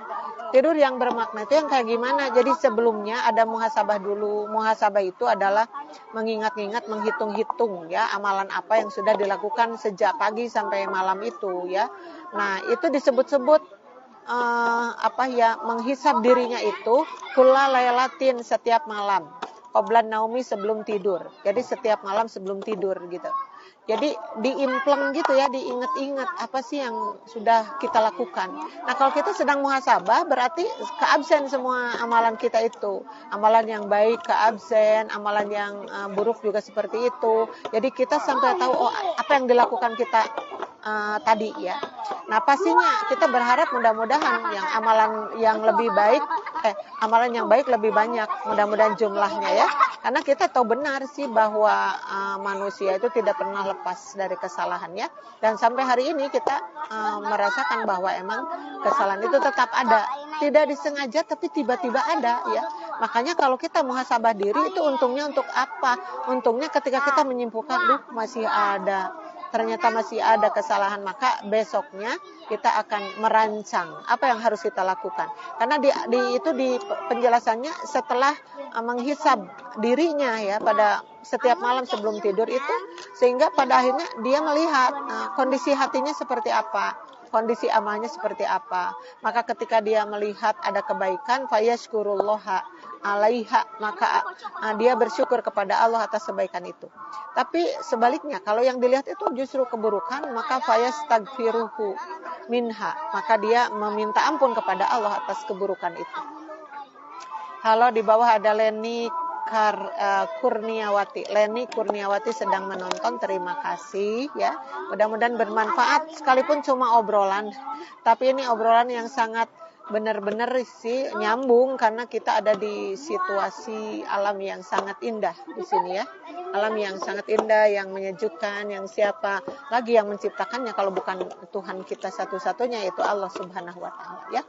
Tidur yang bermakna itu yang kayak gimana? Jadi sebelumnya ada muhasabah dulu. Muhasabah itu adalah mengingat-ingat, menghitung-hitung ya amalan apa yang sudah dilakukan sejak pagi sampai malam itu ya. Nah, itu disebut-sebut menghisab dirinya itu kulla lailatin, setiap malam. Qablan naumi, sebelum tidur. Jadi setiap malam sebelum tidur gitu. Jadi diimpleng gitu ya, diingat-ingat apa sih yang sudah kita lakukan. Nah, kalau kita sedang muhasabah berarti keabsen semua amalan kita itu. Amalan yang baik keabsen, amalan yang buruk juga seperti itu. Jadi kita sampai tahu apa yang dilakukan kita tadi ya. Nah, pastinya kita berharap mudah-mudahan yang amalan yang lebih baik, amalan yang baik lebih banyak, mudah-mudahan jumlahnya ya. Karena kita tahu benar sih bahwa manusia itu tidak pernah lepas dari kesalahannya, dan sampai hari ini kita merasakan bahwa emang kesalahan itu tetap ada, tidak disengaja tapi tiba-tiba ada ya. Makanya kalau kita muhasabah diri itu untungnya untuk apa? Untungnya ketika kita menyimpulkan masih ada, ternyata masih ada kesalahan, maka besoknya kita akan merancang apa yang harus kita lakukan. Karena di penjelasannya setelah menghisab dirinya ya pada setiap malam sebelum tidur itu, sehingga pada akhirnya dia melihat kondisi hatinya seperti apa, kondisi amalnya seperti apa. Maka ketika dia melihat ada kebaikan, fayashkurullaha alaiha, maka dia bersyukur kepada Allah atas kebaikan itu. Tapi sebaliknya, kalau yang dilihat itu justru keburukan, maka fayastagfiruhu minha, maka dia meminta ampun kepada Allah atas keburukan itu. Halo, di bawah ada Leni Kurniawati. Leni Kurniawati sedang menonton, terima kasih ya. Mudah-mudahan bermanfaat, sekalipun cuma obrolan, tapi ini obrolan yang sangat benar-benar sih nyambung, karena kita ada di situasi alam yang sangat indah di sini ya. Alam yang sangat indah, yang menyejukkan, yang siapa lagi yang menciptakannya kalau bukan Tuhan kita satu-satunya, yaitu Allah Subhanahu wa taala ya.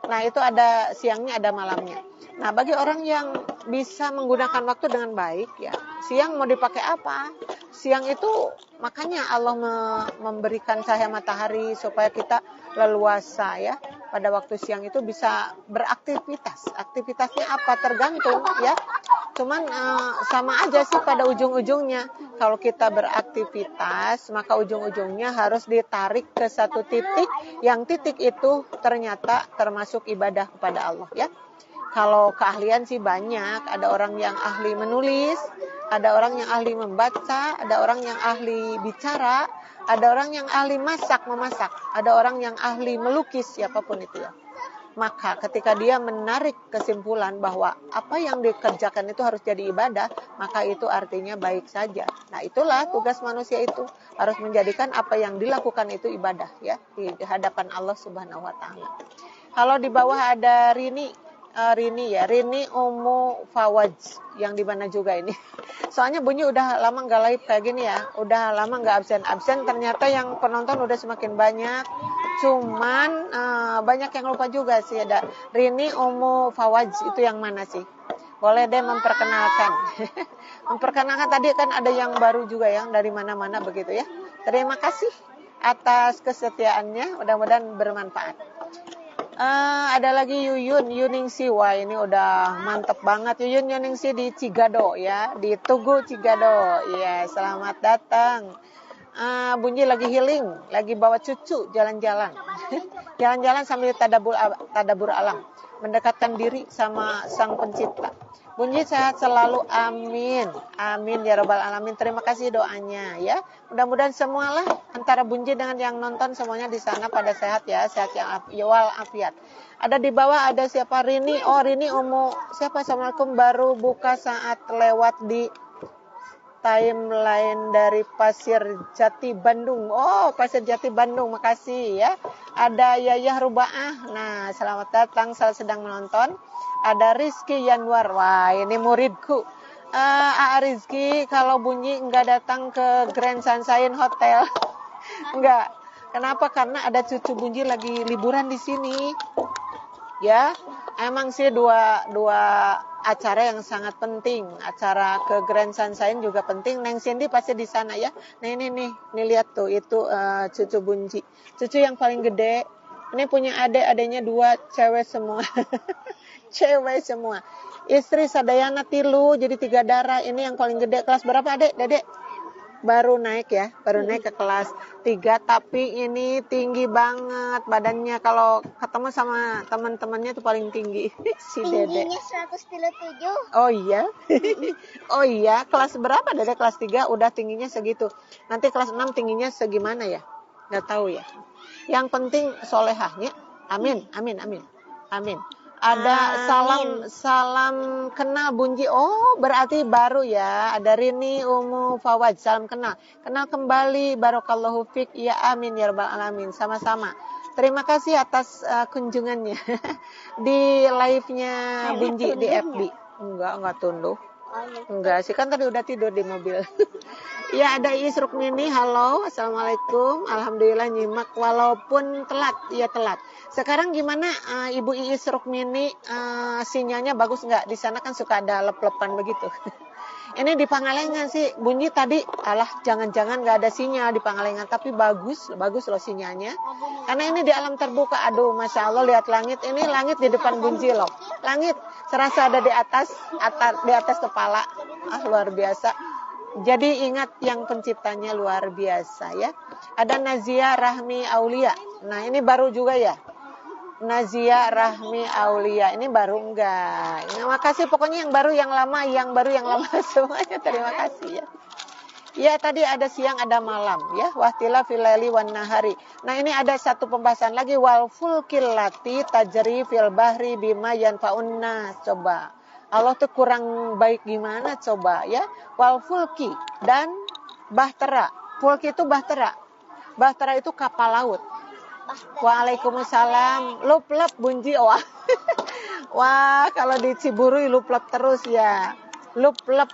Nah, itu ada siangnya, ada malamnya. Nah, bagi orang yang bisa menggunakan waktu dengan baik ya, siang mau dipakai apa? Siang itu makanya Allah memberikan cahaya matahari supaya kita leluasa ya. Pada waktu siang itu bisa beraktivitas. Aktivitasnya apa? Tergantung ya. Cuman sama aja sih pada ujung-ujungnya. Kalau kita beraktivitas, maka ujung-ujungnya harus ditarik ke satu titik, yang titik itu ternyata termasuk ibadah kepada Allah ya. Kalau keahlian sih banyak, ada orang yang ahli menulis, ada orang yang ahli membaca, ada orang yang ahli bicara, ada orang yang ahli memasak, ada orang yang ahli melukis, siapapun itu ya. Maka ketika dia menarik kesimpulan bahwa apa yang dikerjakan itu harus jadi ibadah, maka itu artinya baik saja. Nah, itulah tugas manusia itu, harus menjadikan apa yang dilakukan itu ibadah ya, di hadapan Allah Subhanahu wa taala. Kalau di bawah ada Rini Rini ya, Rini Umu Fawaj yang di mana juga ini. Soalnya Bunyi udah lama nggak live kayak gini ya, udah lama nggak absen. Ternyata yang penonton udah semakin banyak. Cuman banyak yang lupa juga sih, ada Rini Umu Fawaj itu yang mana sih? Boleh deh memperkenalkan. Memperkenalkan tadi kan ada yang baru juga yang dari mana-mana begitu ya. Terima kasih atas kesetiaannya, mudah-mudahan bermanfaat. Ada lagi Yuningsi. Wah, ini udah mantep banget. Yuningsi di Cigado ya, di Tugu Cigado. Iya, selamat datang. Bunyi lagi healing, lagi bawa cucu jalan-jalan. Jalan-jalan sambil tadabur alam, mendekatkan diri sama Sang Pencipta. Bunyi sehat selalu, amin. Amin ya rabbal alamin. Terima kasih doanya ya. Mudah-mudahan semualah antara Bunyi dengan yang nonton semuanya di sana pada sehat ya, sehat yang walafiat. Ada di bawah ada siapa? Rini. Oh, Rini Umu. Siapa? Assalamualaikum, baru buka saat lewat di timeline dari Pasir Jati Bandung. Oh, Pasir Jati Bandung, makasih ya. Ada Yayah Rubaah. Nah, selamat datang, saya sedang menonton. Ada Rizky Yanwar. Wah, ini muridku. Rizky, kalau Bunyi nggak datang ke Grand Sunshine Hotel. Enggak. Kenapa? Karena ada cucu Bunyi lagi liburan di sini. Ya, emang sih dua acara yang sangat penting. Acara ke Grand Sunshine juga penting. Neng Cindy pasti di sana ya. Nah ini nih lihat tuh, itu cucu Bunji. Cucu yang paling gede. Ini punya adeknya 2, cewek semua. Cewek semua. Istri Sadayana Tilu, jadi 3 darah. Ini yang paling gede. Kelas berapa adek? Dedek? Baru naik ya, baru naik ke kelas 3, tapi ini tinggi banget badannya. Kalau ketemu sama teman-temannya tuh paling tinggi. Si Dede. Tingginya 137. Oh iya. Oh iya, kelas berapa Dede? Kelas 3 udah tingginya segitu. Nanti kelas 6 tingginya segimana ya? Nggak tahu ya. Yang penting solehahnya. Amin, amin, amin. Amin. Ada salam kenal Bunji. Oh, berarti baru ya. Ada Rini Umu Fawaj, salam kenal. Kenal kembali, barakallahu fik. Ya amin ya rabbal alamin. Sama-sama. Terima kasih atas kunjungannya di live-nya Bunji di FB. Enggak tunduh. Enggak sih, kan tadi udah tidur di mobil. Ya, ada Iis Rukmini. Halo, assalamualaikum. Alhamdulillah nyimak walaupun telat. Ya telat. Sekarang gimana Ibu Iis Rukmini, sinyalnya bagus nggak? Di sana kan suka ada lep-lepan begitu. Ini di Pangalengan sih, Bunyi tadi, alah jangan-jangan nggak ada sinyal di Pangalengan, tapi bagus loh sinyalnya. Karena ini di alam terbuka, aduh masya Allah, lihat langit, ini langit di depan Bunyi loh. Langit serasa ada di atas kepala, luar biasa. Jadi ingat yang penciptanya luar biasa ya. Ada Nazia Rahmi Aulia. Nah ini baru juga ya. Nazia Rahmi Aulia. Ini baru enggak. Terima kasih, pokoknya yang baru yang lama semuanya. Terima kasih ya. Ya tadi ada siang ada malam ya. Wahtila filaili wan nahari. Nah ini ada satu pembahasan lagi, wal fulkil lati tajri fil bahri bima yanfa'un nas. Coba. Allah tuh kurang baik gimana coba ya. Wal fulki dan bahtera. Fulki itu bahtera. Bahtera itu kapal laut. Waalaikumsalam. Lup-lup Bunji. Wah, kalau di Ciburui lup-lup terus ya. Lup-lup.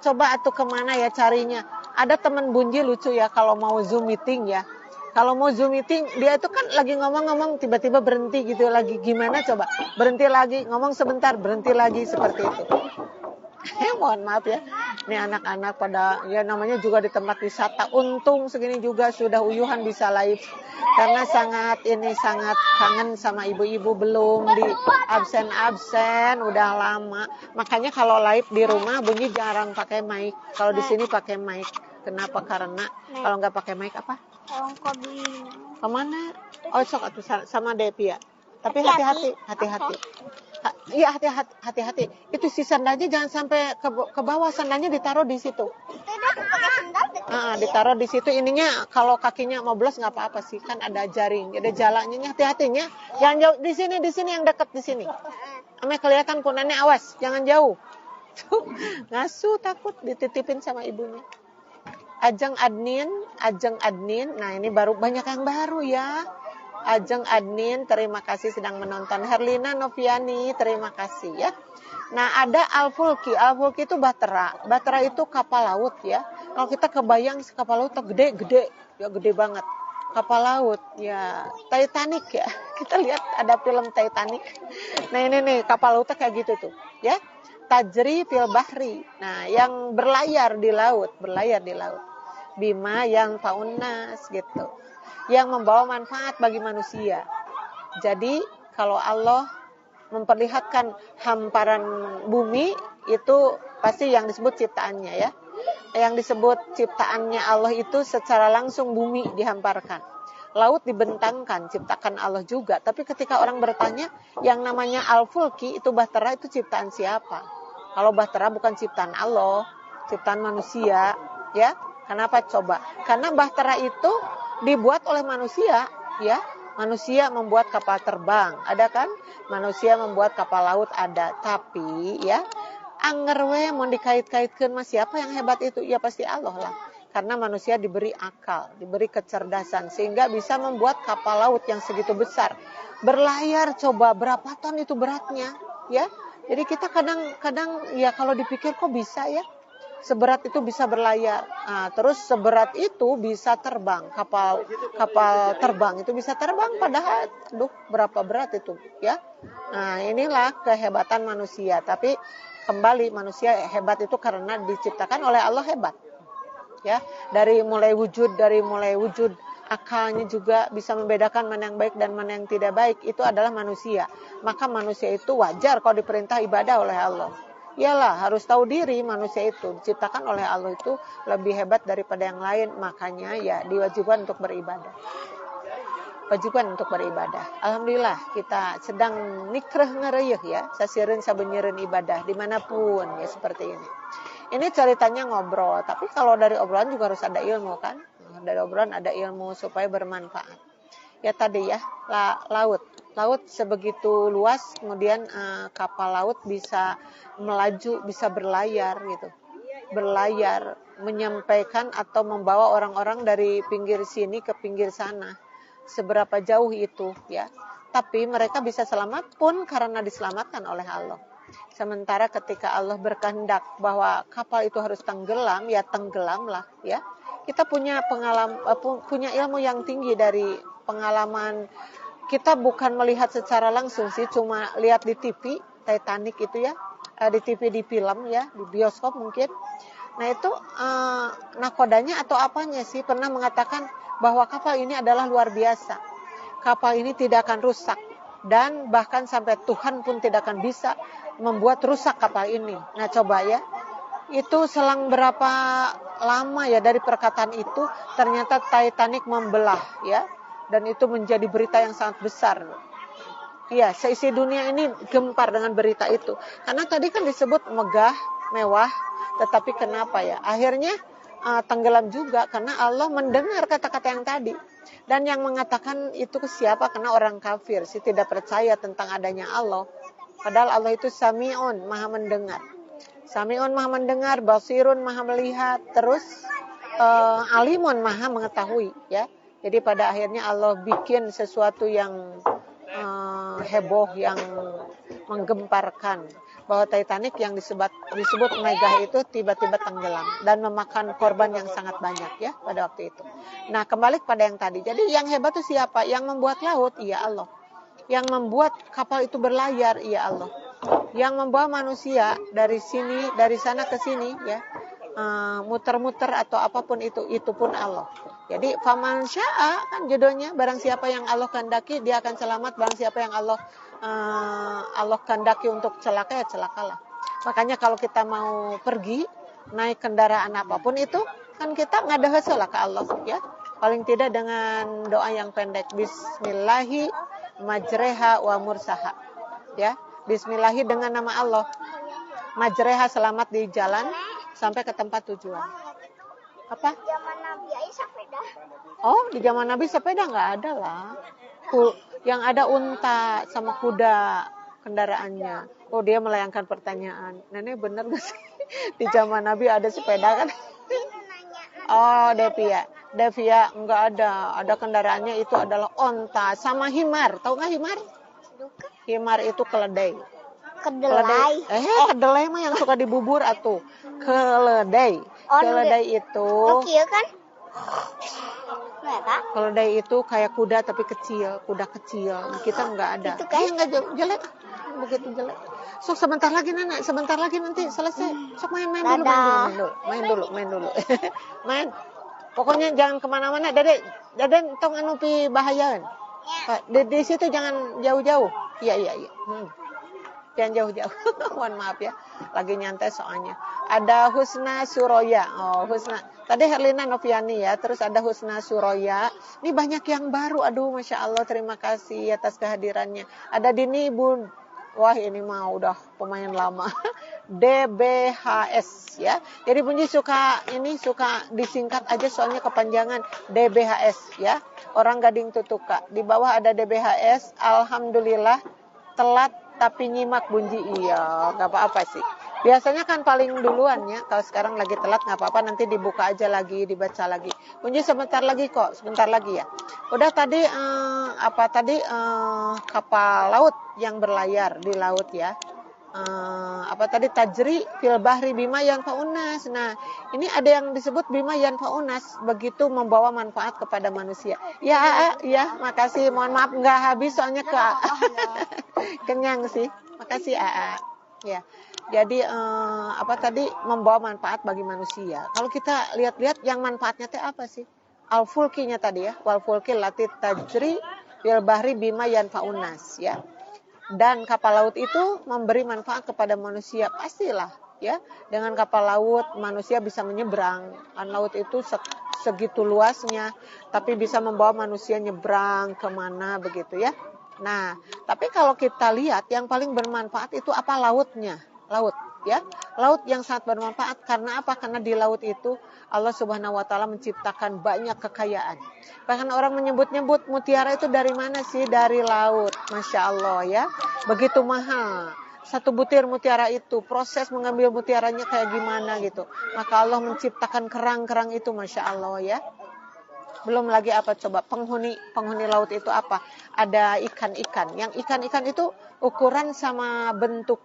Coba atuh kemana ya carinya. Ada teman Bunji lucu ya kalau mau Zoom meeting ya. Kalau mau Zoom meeting, dia itu kan lagi ngomong-ngomong, tiba-tiba berhenti gitu. Lagi gimana coba. Berhenti lagi, ngomong sebentar, berhenti lagi, seperti itu. Mohon maaf ya. Ini anak-anak pada, ya namanya juga di tempat wisata. Untung segini juga sudah uyuhan bisa live. Karena sangat kangen sama ibu-ibu, belum di absen, udah lama. Makanya kalau live di rumah Bunyi jarang pakai mic. Kalau di sini pakai mic. Kenapa? Karena kalau nggak pakai mic apa? Kemana? Oh, sok atuh sama Depi ya. Tapi hati-hati. Iya, hati-hati. Itu si sandalnya jangan sampai ke bawah, sandalnya ditaruh di situ. Ditaruh di situ. Ininya kalau kakinya mau belos nggak apa-apa sih, kan ada jaring, ada jalannya. Hati-hatinya. Jangan jauh di sini yang dekat di sini. Ame kelihatan punannya, awas, jangan jauh. Ngasuh takut dititipin sama ibunya. Ajeng admin. Nah, ini baru banyak yang baru ya. Ajeng Adnin, terima kasih sedang menonton. Herlina Noviani, terima kasih ya. Nah, ada Al-Fulki. Al-Fulki itu bahtera. Bahtera itu kapal laut ya. Kalau kita kebayang kapal laut gede-gede, ya gede banget. Kapal laut, ya Titanic ya. Kita lihat ada film Titanic. Nah, ini nih kapal lautnya kayak gitu tuh, ya. Tajri fil bahri. Nah, yang berlayar di laut. Bima yang faunas gitu. Yang membawa manfaat bagi manusia. Jadi, kalau Allah memperlihatkan hamparan bumi, itu pasti yang disebut ciptaannya ya. Yang disebut ciptaannya Allah itu secara langsung bumi dihamparkan. Laut dibentangkan, ciptakan Allah juga. Tapi ketika orang bertanya, yang namanya Al-Fulki itu bahtera itu ciptaan siapa? Kalau bahtera bukan ciptaan Allah, ciptaan manusia, ya. Kenapa coba? Karena bahtera itu dibuat oleh manusia, ya. Manusia membuat kapal terbang, ada kan? Manusia membuat kapal laut, ada. Tapi ya, anggerwe mau dikait-kaitkan mas siapa yang hebat itu? Ya pasti Allah lah. Karena manusia diberi akal, diberi kecerdasan, sehingga bisa membuat kapal laut yang segitu besar. Berlayar coba berapa ton itu beratnya, ya. Jadi kita kadang-kadang ya kalau dipikir kok bisa ya, seberat itu bisa berlayar. Nah, terus seberat itu bisa terbang, kapal terbang itu bisa terbang, padahal berapa berat itu ya. Nah, inilah kehebatan manusia. Tapi kembali manusia hebat itu karena diciptakan oleh Allah hebat. Ya, dari mulai wujud akalnya juga bisa membedakan mana yang baik dan mana yang tidak baik, itu adalah manusia. Maka manusia itu wajar kalau diperintah ibadah oleh Allah. Iyalah, harus tahu diri manusia itu diciptakan oleh Allah itu lebih hebat daripada yang lain, makanya ya diwajibkan untuk beribadah. Alhamdulillah kita sedang nikrah ngereyeh ya, sasireun sabenyeureun ibadah dimanapun ya seperti ini. Ini ceritanya ngobrol, tapi kalau dari obrolan juga harus ada ilmu kan? Dari obrolan ada ilmu supaya bermanfaat. Ya tadi ya, laut sebegitu luas, kemudian kapal laut bisa melaju, bisa berlayar gitu. Berlayar, menyampaikan atau membawa orang-orang dari pinggir sini ke pinggir sana. Seberapa jauh itu ya. Tapi mereka bisa selamat pun karena diselamatkan oleh Allah. Sementara ketika Allah berkehendak bahwa kapal itu harus tenggelam, ya tenggelamlah ya. Kita punya punya ilmu yang tinggi dari pengalaman. Kita bukan melihat secara langsung sih, cuma lihat di TV Titanic itu ya, di TV, di film ya, di bioskop mungkin. Nah itu nakodanya atau apanya sih pernah mengatakan bahwa kapal ini adalah luar biasa. Kapal ini tidak akan rusak dan bahkan sampai Tuhan pun tidak akan bisa membuat rusak kapal ini. Nah coba ya, itu selang berapa lama ya dari perkataan itu ternyata Titanic membelah ya, dan itu menjadi berita yang sangat besar. Iya, seisi dunia ini gempar dengan berita itu. Karena tadi kan disebut megah, mewah, tetapi kenapa ya? Akhirnya tenggelam juga karena Allah mendengar kata-kata yang tadi. Dan yang mengatakan itu siapa? Karena orang kafir sih tidak percaya tentang adanya Allah. Padahal Allah itu Sami'un, maha mendengar. Sami'un maha mendengar, Basirun maha melihat, terus Alimun maha mengetahui ya. Jadi pada akhirnya Allah bikin sesuatu yang heboh, yang menggemparkan, bahwa Titanic yang disebut megah itu tiba-tiba tenggelam dan memakan korban yang sangat banyak ya pada waktu itu. Nah, kembali kepada yang tadi. Jadi yang hebat itu siapa? Yang membuat laut, iya Allah. Yang membuat kapal itu berlayar, iya Allah. Yang membawa manusia dari sini, dari sana ke sini ya, muter-muter atau apapun itu pun Allah. Jadi faman syaa kan judulnya, barang siapa yang Allah kehendaki dia akan selamat, barang siapa yang Allah kehendaki untuk celaka ya celakalah. Makanya kalau kita mau pergi naik kendaraan apapun itu kan kita ngadaheuseul lah ke Allah ya. Paling tidak dengan doa yang pendek, bismillahi majreha wa mursaha ya. Bismillahi dengan nama Allah, majreha selamat di jalan sampai ke tempat tujuan. Apa? Zaman Nabi aja sepeda. Oh, di zaman Nabi sepeda nggak ada lah. Yang ada unta sama kuda kendaraannya. Oh, dia melayangkan pertanyaan. Nenek bener gak sih? Di zaman Nabi ada sepeda kan? Oh, Depi ya. Devia, enggak ada. Ada kendaraannya itu adalah onta sama himar. Tahu nggak himar? Himar itu keledai. Kedelai. Kedelai mah yang suka dibubur atuh. Keledai. Oh, Keledai itu. Oh, kieu kan? Nggak. Keledai itu kayak kuda tapi kecil, kuda kecil. Kita enggak ada. Itu kan? Enggak jelek. Begitu jelek. Sok sebentar lagi Nana, sebentar lagi nanti selesai. Sok main dulu. Main. Pokoknya jangan kemana-mana. Dede tong anu pi bahayaeun. Di situ jangan jauh-jauh. Iya. Jangan jauh-jauh. Mohon maaf ya. Lagi nyantai soalnya. Ada Husna Suroya. Oh, Husna. Tadi Herlina Noviani ya. Terus ada Husna Suroya. Ini banyak yang baru. Aduh, Masya Allah. Terima kasih atas kehadirannya. Ada Dini Bun. Wah, ini mah udah pemain lama. DBHS ya. Jadi Bunyi suka disingkat aja soalnya kepanjangan DBHS ya. Orang Gading Tutuka. Di bawah ada DBHS. Alhamdulillah telat tapi nyimak Bunji. Iya, nggak apa-apa sih. Biasanya kan paling duluan ya. Kalau sekarang lagi telat nggak apa-apa, nanti dibuka aja lagi, dibaca lagi. Bunji sebentar lagi kok, sebentar lagi ya. Udah tadi kapal laut yang berlayar di laut ya. Tajri fil bahri bima yanfa'unas. Nah, ini ada yang disebut bima yanfa'unas, begitu membawa manfaat kepada manusia. Ya, makasih. Mohon maaf nggak habis soalnya kenyang sih. Makasih Ya. Jadi membawa manfaat bagi manusia. Kalau kita lihat-lihat yang manfaatnya teh apa sih? Al-fulkinya tadi ya. Wal fulki lati tajri fil bahri bima yanfa'unas ya. Dan kapal laut itu memberi manfaat kepada manusia, pastilah ya. Dengan kapal laut manusia bisa menyeberang. Laut itu segitu luasnya, tapi bisa membawa manusia nyebrang kemana begitu ya. Nah, tapi kalau kita lihat yang paling bermanfaat itu apa? Laut ya. Laut yang sangat bermanfaat karena apa? Karena di laut itu Allah Subhanahu wa taala menciptakan banyak kekayaan. Bahkan orang menyebut-nyebut mutiara itu dari mana sih? Dari laut. Masya Allah ya. Begitu mahal. Satu butir mutiara itu, proses mengambil mutiaranya kayak gimana gitu. Maka Allah menciptakan kerang-kerang itu, Masya Allah ya. Belum lagi apa coba, penghuni laut itu apa? Ada ikan-ikan. Yang ikan-ikan itu ukuran sama bentuk,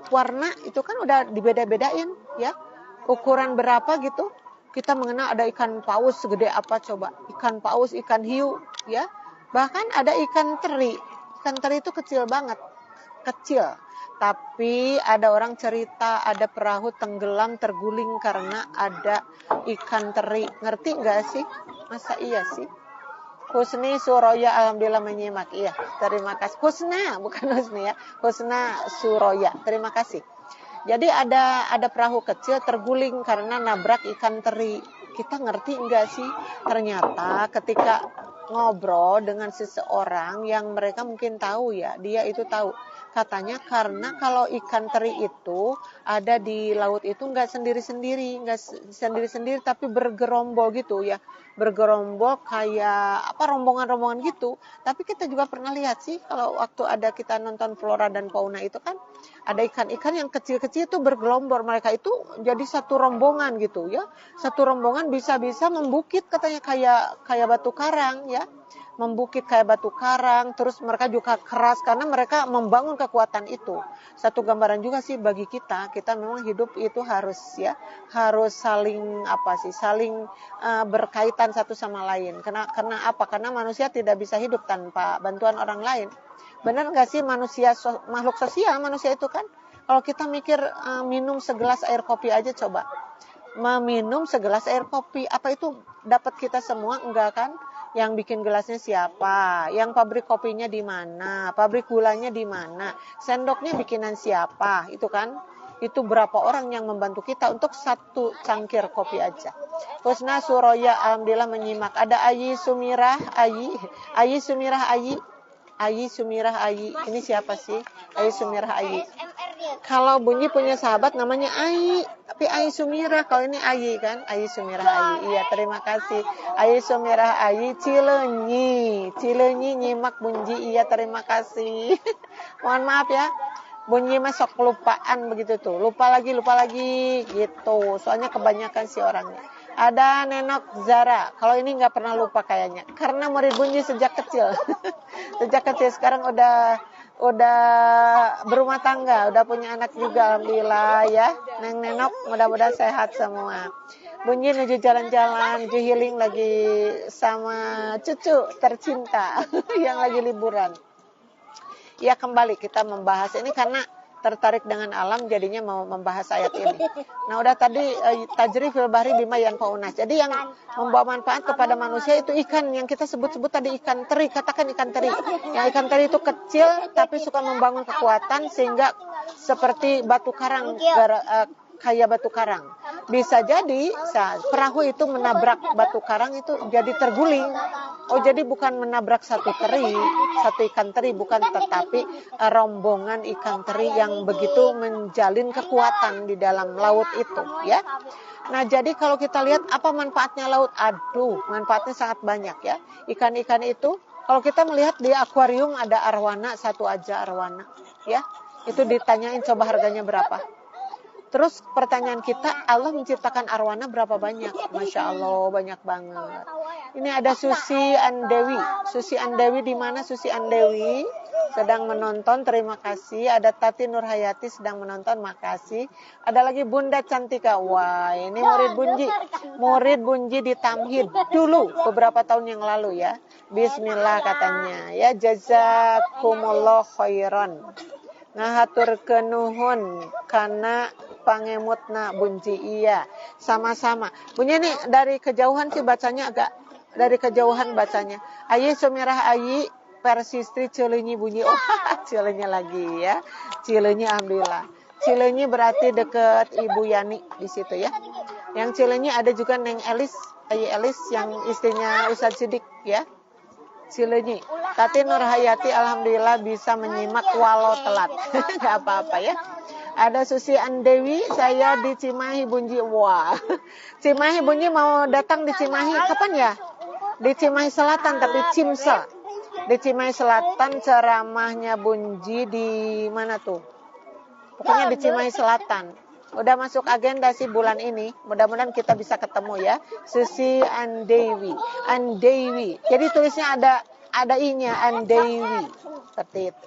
warna itu kan udah dibeda-bedain ya. Ukuran berapa gitu. Kita mengenal ada ikan paus segede apa coba. Ikan paus, ikan hiu ya. Bahkan ada ikan teri. Ikan teri itu kecil banget. Kecil. Tapi ada orang cerita ada perahu tenggelam terguling karena ada ikan teri. Ngerti nggak sih? Masa iya sih? Husni Suroya alhamdulillah menyimak. Iya, terima kasih. Husna, bukan Husni ya. Husna Suroya. Terima kasih. Jadi ada perahu kecil terguling karena nabrak ikan teri. Kita ngerti enggak sih? Ternyata ketika ngobrol dengan seseorang yang mereka mungkin tahu ya, dia itu tahu. Katanya karena kalau ikan teri itu ada di laut itu enggak sendiri-sendiri tapi bergerombol gitu ya. Bergerombol kayak rombongan-rombongan gitu. Tapi kita juga pernah lihat sih kalau waktu ada kita nonton Flora dan Fauna itu kan ada ikan-ikan yang kecil-kecil itu bergelombor. Mereka itu jadi satu rombongan gitu ya. Satu rombongan bisa-bisa membukit katanya kayak batu karang ya. Membukit kayak batu karang, terus mereka juga keras karena mereka membangun kekuatan itu. Satu gambaran juga sih bagi kita memang hidup itu harus saling berkaitan satu sama lain. Karena apa? Karena manusia tidak bisa hidup tanpa bantuan orang lain. Benar nggak sih makhluk sosial manusia itu kan? Kalau kita mikir minum segelas air kopi aja coba. Meminum segelas air kopi, apa itu dapat kita semua? Enggak kan? Yang bikin gelasnya siapa? Yang pabrik kopinya di mana? Pabrik gulanya di mana? Sendoknya bikinan siapa? Itu kan? Itu berapa orang yang membantu kita untuk satu cangkir kopi aja. Husna Suroya alhamdulillah menyimak. Ada Ayi Sumirah Ayi. Ini siapa sih? Ayi Sumirah Ayi. Kalau Bunyi punya sahabat namanya Ayi, tapi Ayi Sumirah. Kalau ini Ayi kan? Ayi Sumirah Ayi. Iya, terima kasih. Ayi Sumirah Ayi Cileunyi nyimak Bunyi. Iya, terima kasih. Mohon maaf ya. Bunyi mah sok kelupaan begitu tuh. Lupa lagi gitu. Soalnya kebanyakan sih orangnya. Ada Nenok Zara. Kalau ini nggak pernah lupa kayaknya. Karena murid Bunyi sejak kecil. Sejak kecil sekarang udah berumah tangga, udah punya anak juga alhamdulillah ya. Neng Nenok mudah-mudahan sehat semua. Bunyi menuju jalan-jalan, menuju healing lagi sama cucu tercinta yang lagi liburan. Ya kembali kita membahas ini karena tertarik dengan alam jadinya mau membahas ayat ini. Nah udah tadi tajri fil bahri bima yanfa'unas. Jadi yang membawa manfaat kepada manusia itu ikan yang kita sebut-sebut tadi ikan teri, katakan ikan teri. Yang ikan teri itu kecil tapi suka membangun kekuatan sehingga seperti batu karang, kayak batu karang. Bisa jadi perahu itu menabrak batu karang itu jadi terguling. Oh jadi bukan menabrak satu ikan teri bukan, tetapi rombongan ikan teri yang begitu menjalin kekuatan di dalam laut itu ya. Nah jadi kalau kita lihat apa manfaatnya laut, aduh manfaatnya sangat banyak ya. Ikan-ikan itu kalau kita melihat di akuarium ada arwana, satu aja arwana ya. Itu ditanyain coba harganya berapa. Terus pertanyaan kita, Allah menciptakan arwana berapa banyak? Masya Allah, banyak banget. Ini ada Susi Andewi. Susi Andewi di mana Susi Andewi? Sedang menonton, terima kasih. Ada Tati Nurhayati sedang menonton, makasih. Ada lagi Bunda Cantika. Wah, ini murid Bunji. Murid Bunji di Tamhid dulu, beberapa tahun yang lalu ya. Bismillah katanya. Ya, jazakumullah khairan. Ngahaturkeun nuhun kana pangemutna Bunji. Iya, sama-sama. Bunyi nih dari kejauhan sih bacanya agak dari kejauhan bacanya. Ayi sumirah ayi persistri Cileunyi Bunyi. Oh, Cileunyi lagi ya. Cileunyi alhamdulillah. Cileunyi berarti deket Ibu Yani di situ ya. Yang Cileunyi ada juga Neng Elis, Ayi Elis yang istrinya Ustadz Sidik ya. Cileunyi. Tati Nurhayati alhamdulillah bisa menyimak walau telat. Enggak apa-apa ya. Ada Susi Andewi, saya di Cimahi Bunji. Wah. Cimahi Bunji mau datang di Cimahi kapan ya? Di Cimahi Selatan tapi Cimsel. Di Cimahi Selatan ceramahnya Bunji di mana tuh? Pokoknya di Cimahi Selatan. Udah masuk agenda sih bulan ini. Mudah-mudahan kita bisa ketemu ya. Susi Andewi. Andewi. Jadi tulisnya ada i-nya Andewi. Seperti itu.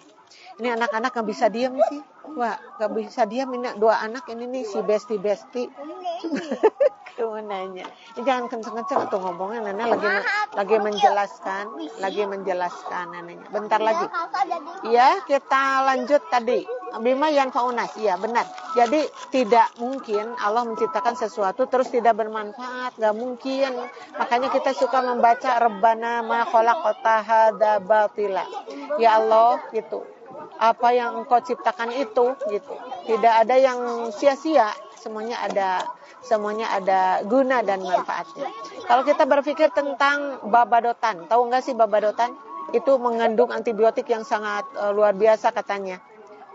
Ini anak-anak gak bisa diam sih. Wah, gak bisa diam ini dua anak ini nih si Besti. Kamu nanya. Ini jangan kenceng-kenceng tuh ngomongnya, nenek lagi menjelaskan neneknya. Bentar lagi. Iya, kita lanjut tadi. Bima yanfa'unas. Iya, benar. Jadi tidak mungkin Allah menciptakan sesuatu terus tidak bermanfaat, gak mungkin. Makanya kita suka membaca Rabbana ma khalaqta hadza batila. Ya Allah, gitu. Apa yang Engkau ciptakan itu gitu. Tidak ada yang sia-sia, semuanya ada guna dan manfaatnya. Kalau kita berpikir tentang babadotan, tahu nggak sih babadotan? Itu mengandung antibiotik yang sangat luar biasa katanya.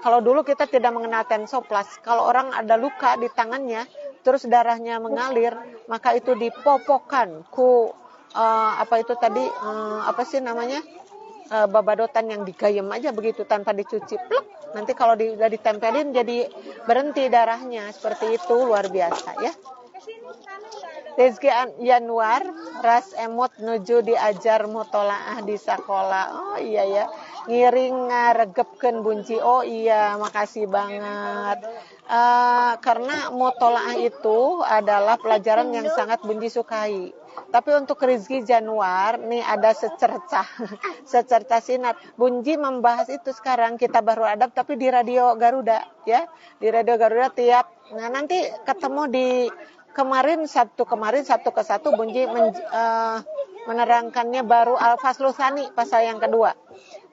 Kalau dulu kita tidak mengenal tensoplas, kalau orang ada luka di tangannya, terus darahnya mengalir, maka itu dipopokkan babadotan yang digayem aja begitu tanpa dicuci, plek. Nanti kalau udah ditempelin jadi berhenti darahnya, seperti itu, luar biasa ya. Rizky Yanwar, ras emot nuju diajar mutolaah di sekolah. Oh iya ya, ngiring ngaregepkeun Bunji. Oh iya, makasih banget. Karena mutolaah itu adalah pelajaran yang sangat Bunji sukai. Tapi untuk Rizky Januar, nih ada secercah sinar. Bunji membahas itu sekarang, kita baru adab, tapi di Radio Garuda, ya. Di Radio Garuda nah nanti ketemu di Sabtu kemarin, 1 ke 1, Bunji menerangkannya baru Al-Faslu Tsani, pasal yang kedua.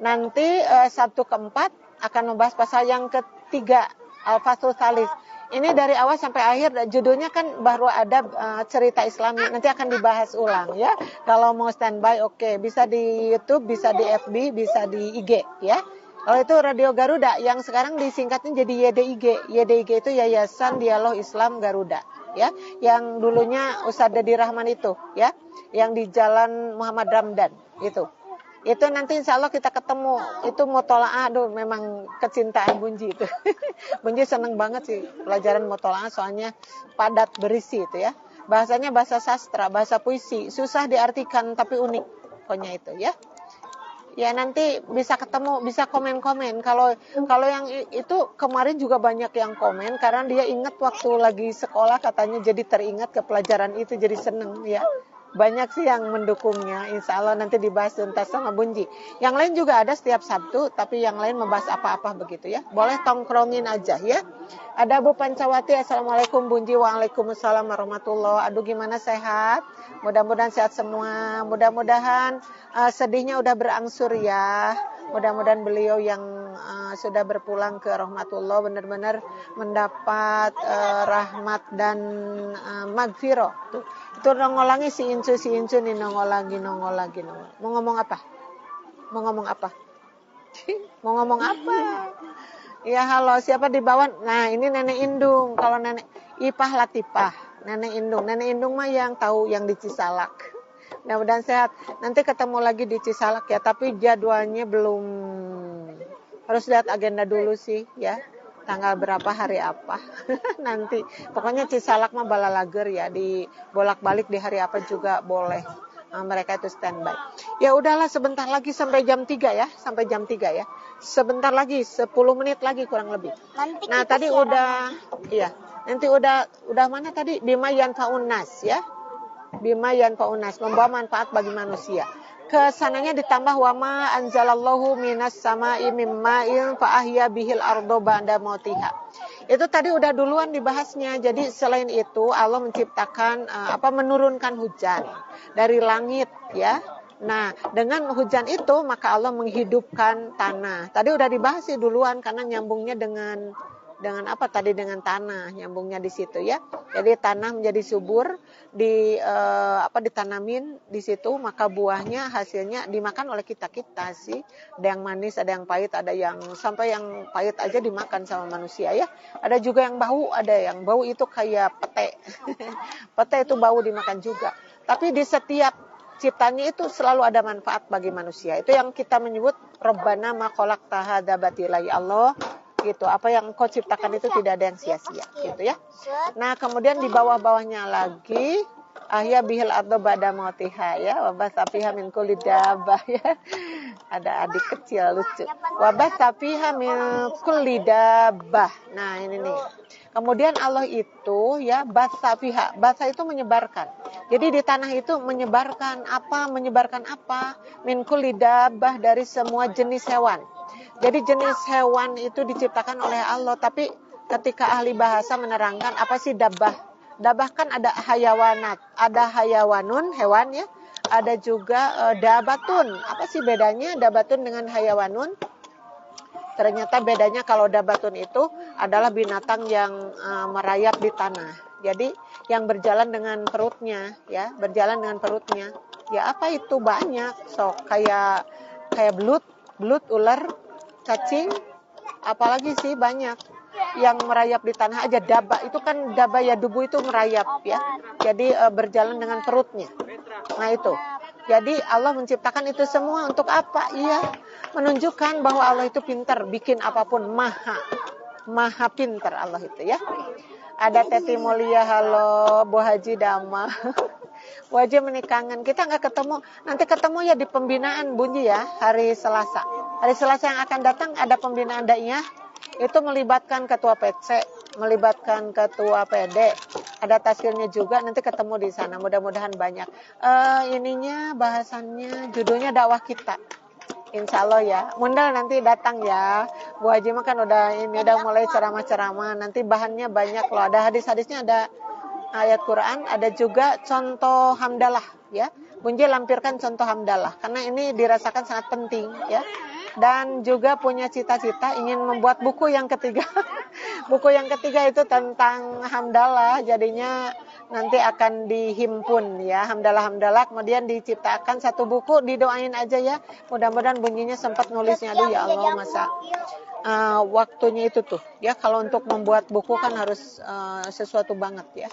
Nanti Sabtu keempat akan membahas pasal yang ketiga, Al-Faslu Tsalis. Ini dari awal sampai akhir, judulnya kan baru ada cerita Islami, nanti akan dibahas ulang ya. Kalau mau standby oke. Bisa di YouTube, bisa di FB, bisa di IG ya. Kalau itu Radio Garuda, yang sekarang disingkatnya jadi YDIG. YDIG itu Yayasan Dialog Islam Garuda ya. Yang dulunya Ustadz Dedi Rahman itu ya, yang di Jalan Muhammad Ramdan itu. Itu nanti insya Allah kita ketemu. Itu mutolaah, aduh memang kecintaan Bunji itu. Bunji seneng banget sih pelajaran mutolaah, soalnya padat berisi itu ya. Bahasanya bahasa sastra, bahasa puisi, susah diartikan tapi unik. Pokoknya itu ya. Ya nanti bisa ketemu, bisa komen-komen. Kalau yang itu kemarin juga banyak yang komen karena dia ingat waktu lagi sekolah katanya jadi teringat ke pelajaran itu jadi seneng ya. Banyak sih yang mendukungnya. Insya Allah nanti dibahas tuntas sama Bunji. Yang lain juga ada setiap Sabtu, tapi yang lain membahas apa-apa begitu ya. Boleh tongkrongin aja ya. Ada Bu Pancawati, Assalamualaikum Bunji, Waalaikumsalam warahmatullahi. Aduh gimana sehat? Mudah-mudahan sehat semua. Mudah-mudahan sedihnya udah berangsur ya. Mudah-mudahan beliau yang sudah berpulang ke rahmatullah benar-benar mendapat rahmat dan magfirah. Itu nongol lagi si Incu nih nongol lagi. Mau ngomong apa? Mau ngomong apa? Ya halo, siapa di bawah? Nah ini Nenek Indung. Kalau Nenek Ipah Latifah, Nenek Indung mah yang tahu yang di Cisalak. Mudah-mudahan sehat. Nanti ketemu lagi di Cisalak ya, tapi jadwalnya belum, harus lihat agenda dulu sih ya. Tanggal berapa, hari apa. Nanti pokoknya Cisalak mah balalager ya, di bolak-balik di hari apa juga boleh. Mereka itu standby. Ya udahlah sebentar lagi sampai jam 3 ya, Sebentar lagi 10 menit lagi kurang lebih. Nah, tadi udah iya. Nanti udah mana tadi? Bima yanfa'un nas ya. Bima yanfa'un nas, membawa manfaat bagi manusia. Kesananya ditambah wama anzalallahu minas sama'i mimma'in fa ahya bihil ardo ba'da mautiha. Itu tadi udah duluan dibahasnya. Jadi selain itu Allah menciptakan menurunkan hujan dari langit ya. Nah, dengan hujan itu maka Allah menghidupkan tanah. Tadi udah dibahas sih duluan karena nyambungnya dengan dengan tanah, nyambungnya di situ ya. Jadi tanah menjadi subur, ditanamin di situ, maka buahnya hasilnya dimakan oleh kita sih. Ada yang manis, ada yang pahit, ada yang sampai yang pahit aja dimakan sama manusia ya. Ada juga yang bau, ada yang bau itu kayak pete. Pete itu bau dimakan juga. Tapi di setiap ciptanya itu selalu ada manfaat bagi manusia. Itu yang kita menyebut Rabbana ma khalaqta hadza batila, ya Allah. Gitu, apa yang Engkau ciptakan itu tidak ada yang sia-sia gitu ya. Nah, kemudian di bawah-bawahnya lagi ahya bihil ardo ba'da mautiha ya, wabas safiha min kulli dabbah ya. Ada adik kecil lucu. Wabas safiha min kulli dabbah. Nah, ini nih. Kemudian Allah itu ya basa fiha. Basa itu menyebarkan. Jadi di tanah itu menyebarkan apa? Min kulli dabbah, dari semua jenis hewan. Jadi jenis hewan itu diciptakan oleh Allah, tapi ketika ahli bahasa menerangkan apa sih dabbah? Dabbah kan ada hayawanat, ada hayawanun, hewan ya. Ada juga dabatun. Apa sih bedanya dabatun dengan hayawanun? Ternyata bedanya kalau dabatun itu adalah binatang yang merayap di tanah. Jadi yang berjalan dengan perutnya ya, Ya apa itu banyak, kayak belut, ular, cacing, apalagi sih banyak yang merayap di tanah aja. Daba itu kan daba ya, dubu itu merayap ya. Jadi berjalan dengan perutnya. Nah itu. Jadi Allah menciptakan itu semua untuk apa? Iya, menunjukkan bahwa Allah itu pintar, bikin apapun, maha pintar Allah itu ya. Ada Teti Mulia, halo, Bu Haji Dama. Bu Haji menikangan, kita nggak ketemu, nanti ketemu ya di pembinaan Bunyi ya, hari Selasa. Hari Selasa yang akan datang ada pembinaan daiyah, itu melibatkan ketua PC, melibatkan ketua PD, ada tasirnya juga, nanti ketemu di sana, mudah-mudahan banyak. Bahasannya, judulnya dakwah kita. Insya Allah ya, Mundal nanti datang ya. Bu Haji mah kan udah mulai ceramah-ceramah, nanti bahannya banyak loh, ada hadis-hadisnya, ada ayat Quran, ada juga contoh hamdalah ya. Bunji lampirkan contoh hamdalah karena ini dirasakan sangat penting ya. Dan juga punya cita-cita ingin membuat buku yang ketiga. Buku yang ketiga itu tentang hamdalah, jadinya nanti akan dihimpun ya, hamdalah, kemudian diciptakan satu buku, didoain aja ya. Mudah-mudahan Bunyinya sempat nulisnya. Aduh ya Allah, masa waktunya itu tuh ya, kalau untuk membuat buku kan harus sesuatu banget ya.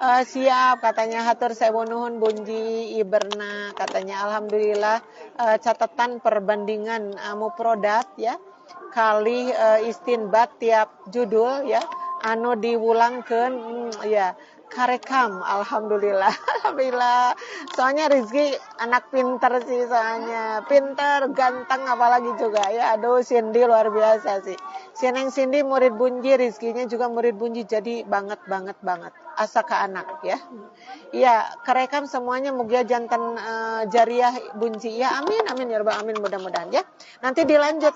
Siap katanya, hatur sewu nuhun Bunji Iberna katanya. Alhamdulillah, catatan perbandingan muprodat ya kali istinbat tiap judul ya anu diwulangkeun ya Karekam, alhamdulillah. Alhamdulillah. Soalnya Rizky anak pinter sih soalnya. Pinter, ganteng apalagi juga ya. Aduh, Cindy luar biasa sih. Cindy murid Bunji, Rizky-nya juga murid Bunji. Jadi banget. Asa ke anak ya. Iya, Karekam semuanya mugia jantan jariah Bunji. Ya amin ya Rabbal amin, mudah-mudahan ya. Nanti dilanjut.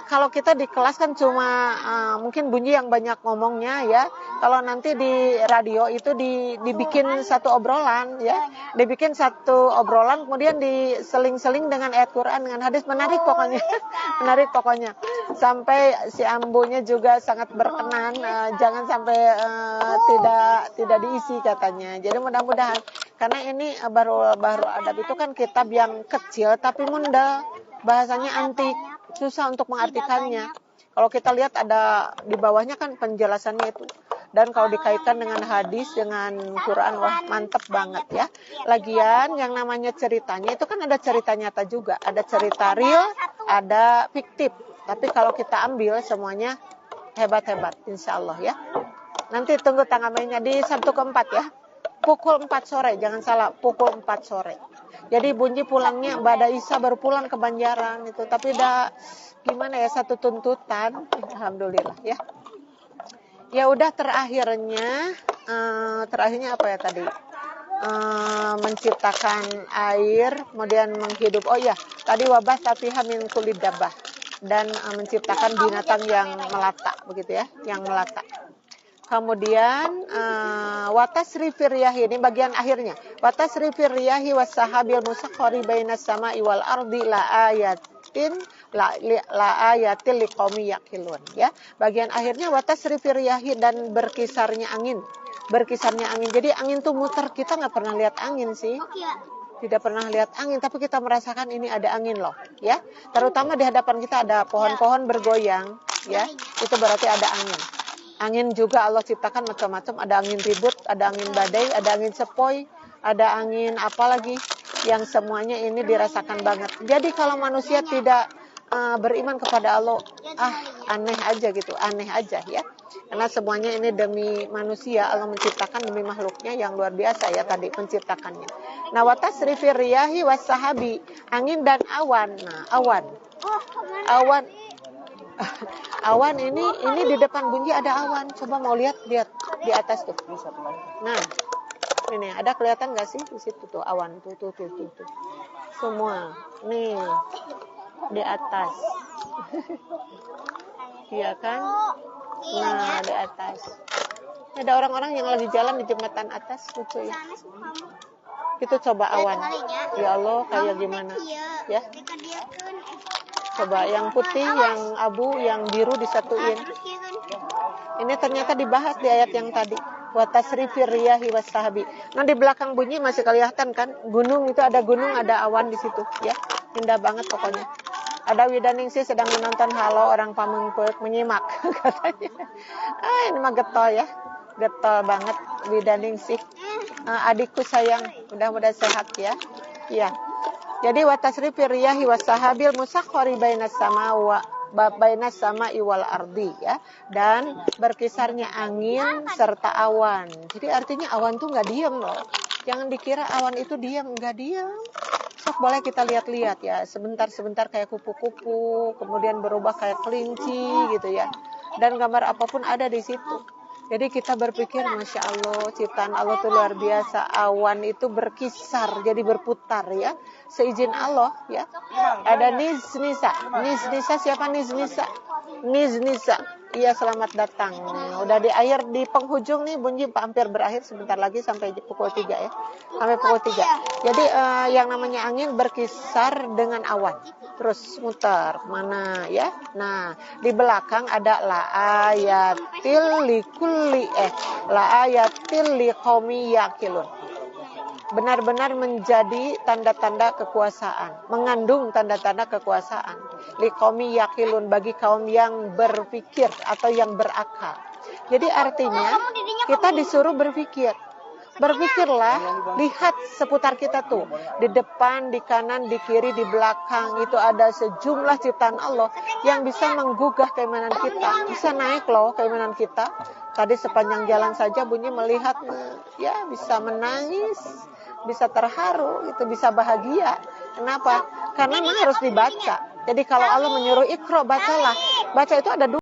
Kalau kita di kelas kan cuma mungkin Bunji yang banyak ngomongnya ya. Kalau nanti di radio itu dibikin satu obrolan ya, dibikin satu obrolan kemudian diseling-seling dengan ayat Quran, dengan hadis, menarik pokoknya sampai si Ambunya juga sangat berkenan, jangan sampai tidak diisi katanya. Jadi mudah-mudahan, karena ini baru adab itu kan kitab yang kecil tapi munda, bahasanya antik, susah untuk mengartikannya. Kalau kita lihat ada di bawahnya kan penjelasannya itu. Dan kalau dikaitkan dengan hadis, dengan Quran, wah mantep banget ya. Lagian yang namanya ceritanya itu kan ada cerita nyata juga. Ada cerita real, ada fiktif. Tapi kalau kita ambil semuanya hebat-hebat, insya Allah ya. Nanti tunggu tanggal mainnya di Sabtu keempat ya. Pukul 4 sore, jangan salah, pukul 4 sore. Jadi Bunji pulangnya, Bada Isa baru pulang ke Banjaran itu. Tapi udah gimana ya, satu tuntutan, alhamdulillah ya. Ya udah, terakhirnya apa ya tadi? Menciptakan air, kemudian menghidup. Oh ya, tadi wabah tafiha min kulli dabbah, dan menciptakan binatang yang melata begitu ya, yang melata. Kemudian watasrifir riyahi, ini bagian akhirnya. Watasrifir riyahi wasahabil musakhkhari bainas sama'i wal ardi la ayatil liqaumi yaqilun ya. Bagian akhirnya watasrifir riyahi, dan berkisarnya angin. Jadi angin tuh muter, kita nggak pernah lihat angin sih. Tidak pernah lihat angin, tapi kita merasakan ini ada angin loh ya. Terutama di hadapan kita ada pohon-pohon bergoyang ya. Itu berarti ada angin. Angin juga Allah ciptakan macam-macam, ada angin ribut, ada angin badai, ada angin sepoi, ada angin apa lagi, yang semuanya ini dirasakan banget. Jadi kalau manusia tidak beriman kepada Allah, aneh aja ya. Karena semuanya ini demi manusia, Allah menciptakan demi makhluknya yang luar biasa ya tadi penciptakannya. Nah, watasrifir riyahi wasahabi, angin dan awan. Nah, awan ini di depan Bunji ada awan. Coba mau lihat di atas tuh. Nah, ini ada kelihatan nggak sih di situ tuh awan tuh. Semua nih di atas. Iya kan? Nah, di atas. Ada orang-orang yang lagi jalan di jembatan atas, lucu ya. Itu coba awan. Ya Allah, kayak gimana? Ya. Coba yang putih, yang abu, yang biru disatuin. Ini ternyata dibahas di ayat yang tadi. Wa tasrifir riyahi wasahabi. Nah, di belakang Bunyi masih kelihatan kan? Gunung itu ada gunung, ada awan di situ, ya. Indah banget pokoknya. Ada Widaningsih sedang menonton Halo Orang Pamengpeuk menyimak katanya. Ini mah getol ya. Getol banget Widaningsih. Adikku sayang, mudah-mudahan sehat ya. Iya. Jadi watasrifir riyahi wasahabil musakhkhari bainas sama'i wal ardi ya, dan berkisarnya angin serta awan. Jadi artinya awan tuh nggak diam loh. Jangan dikira awan itu diam, nggak diam. Sok boleh kita lihat-lihat ya, sebentar-sebentar kayak kupu-kupu, kemudian berubah kayak kelinci gitu ya. Dan gambar apapun ada di situ. Jadi kita berpikir, Masya Allah, ciptaan Allah itu luar biasa. Awan itu berkisar, jadi berputar ya. Seizin Allah ya. Ada Niznisa. Niznisa siapa Niznisa? Niznisa. Iya, selamat datang. Udah di akhir, di penghujung nih, Bunyi hampir berakhir, sebentar lagi sampai pukul 3 ya. Sampai pukul 3. Jadi yang namanya angin berkisar dengan awan. Terus muter mana ya. Nah, di belakang ada la ayatil liqaumi yaqilun. Benar-benar menjadi tanda-tanda kekuasaan, mengandung tanda-tanda kekuasaan. Liqaumi yaqilun, bagi kaum yang berpikir atau yang berakal. Jadi artinya kita disuruh berpikir. Berpikirlah, lihat seputar kita tuh. Di depan, di kanan, di kiri, di belakang. Itu ada sejumlah ciptaan Allah yang bisa menggugah keimanan kita. Bisa naik loh keimanan kita. Tadi sepanjang jalan saja Bunyi melihat, ya bisa menangis, bisa terharu, itu bisa bahagia. Kenapa? Karena memang harus dibaca. Jadi kalau Allah menyuruh ikra, bacalah. Baca itu ada dua.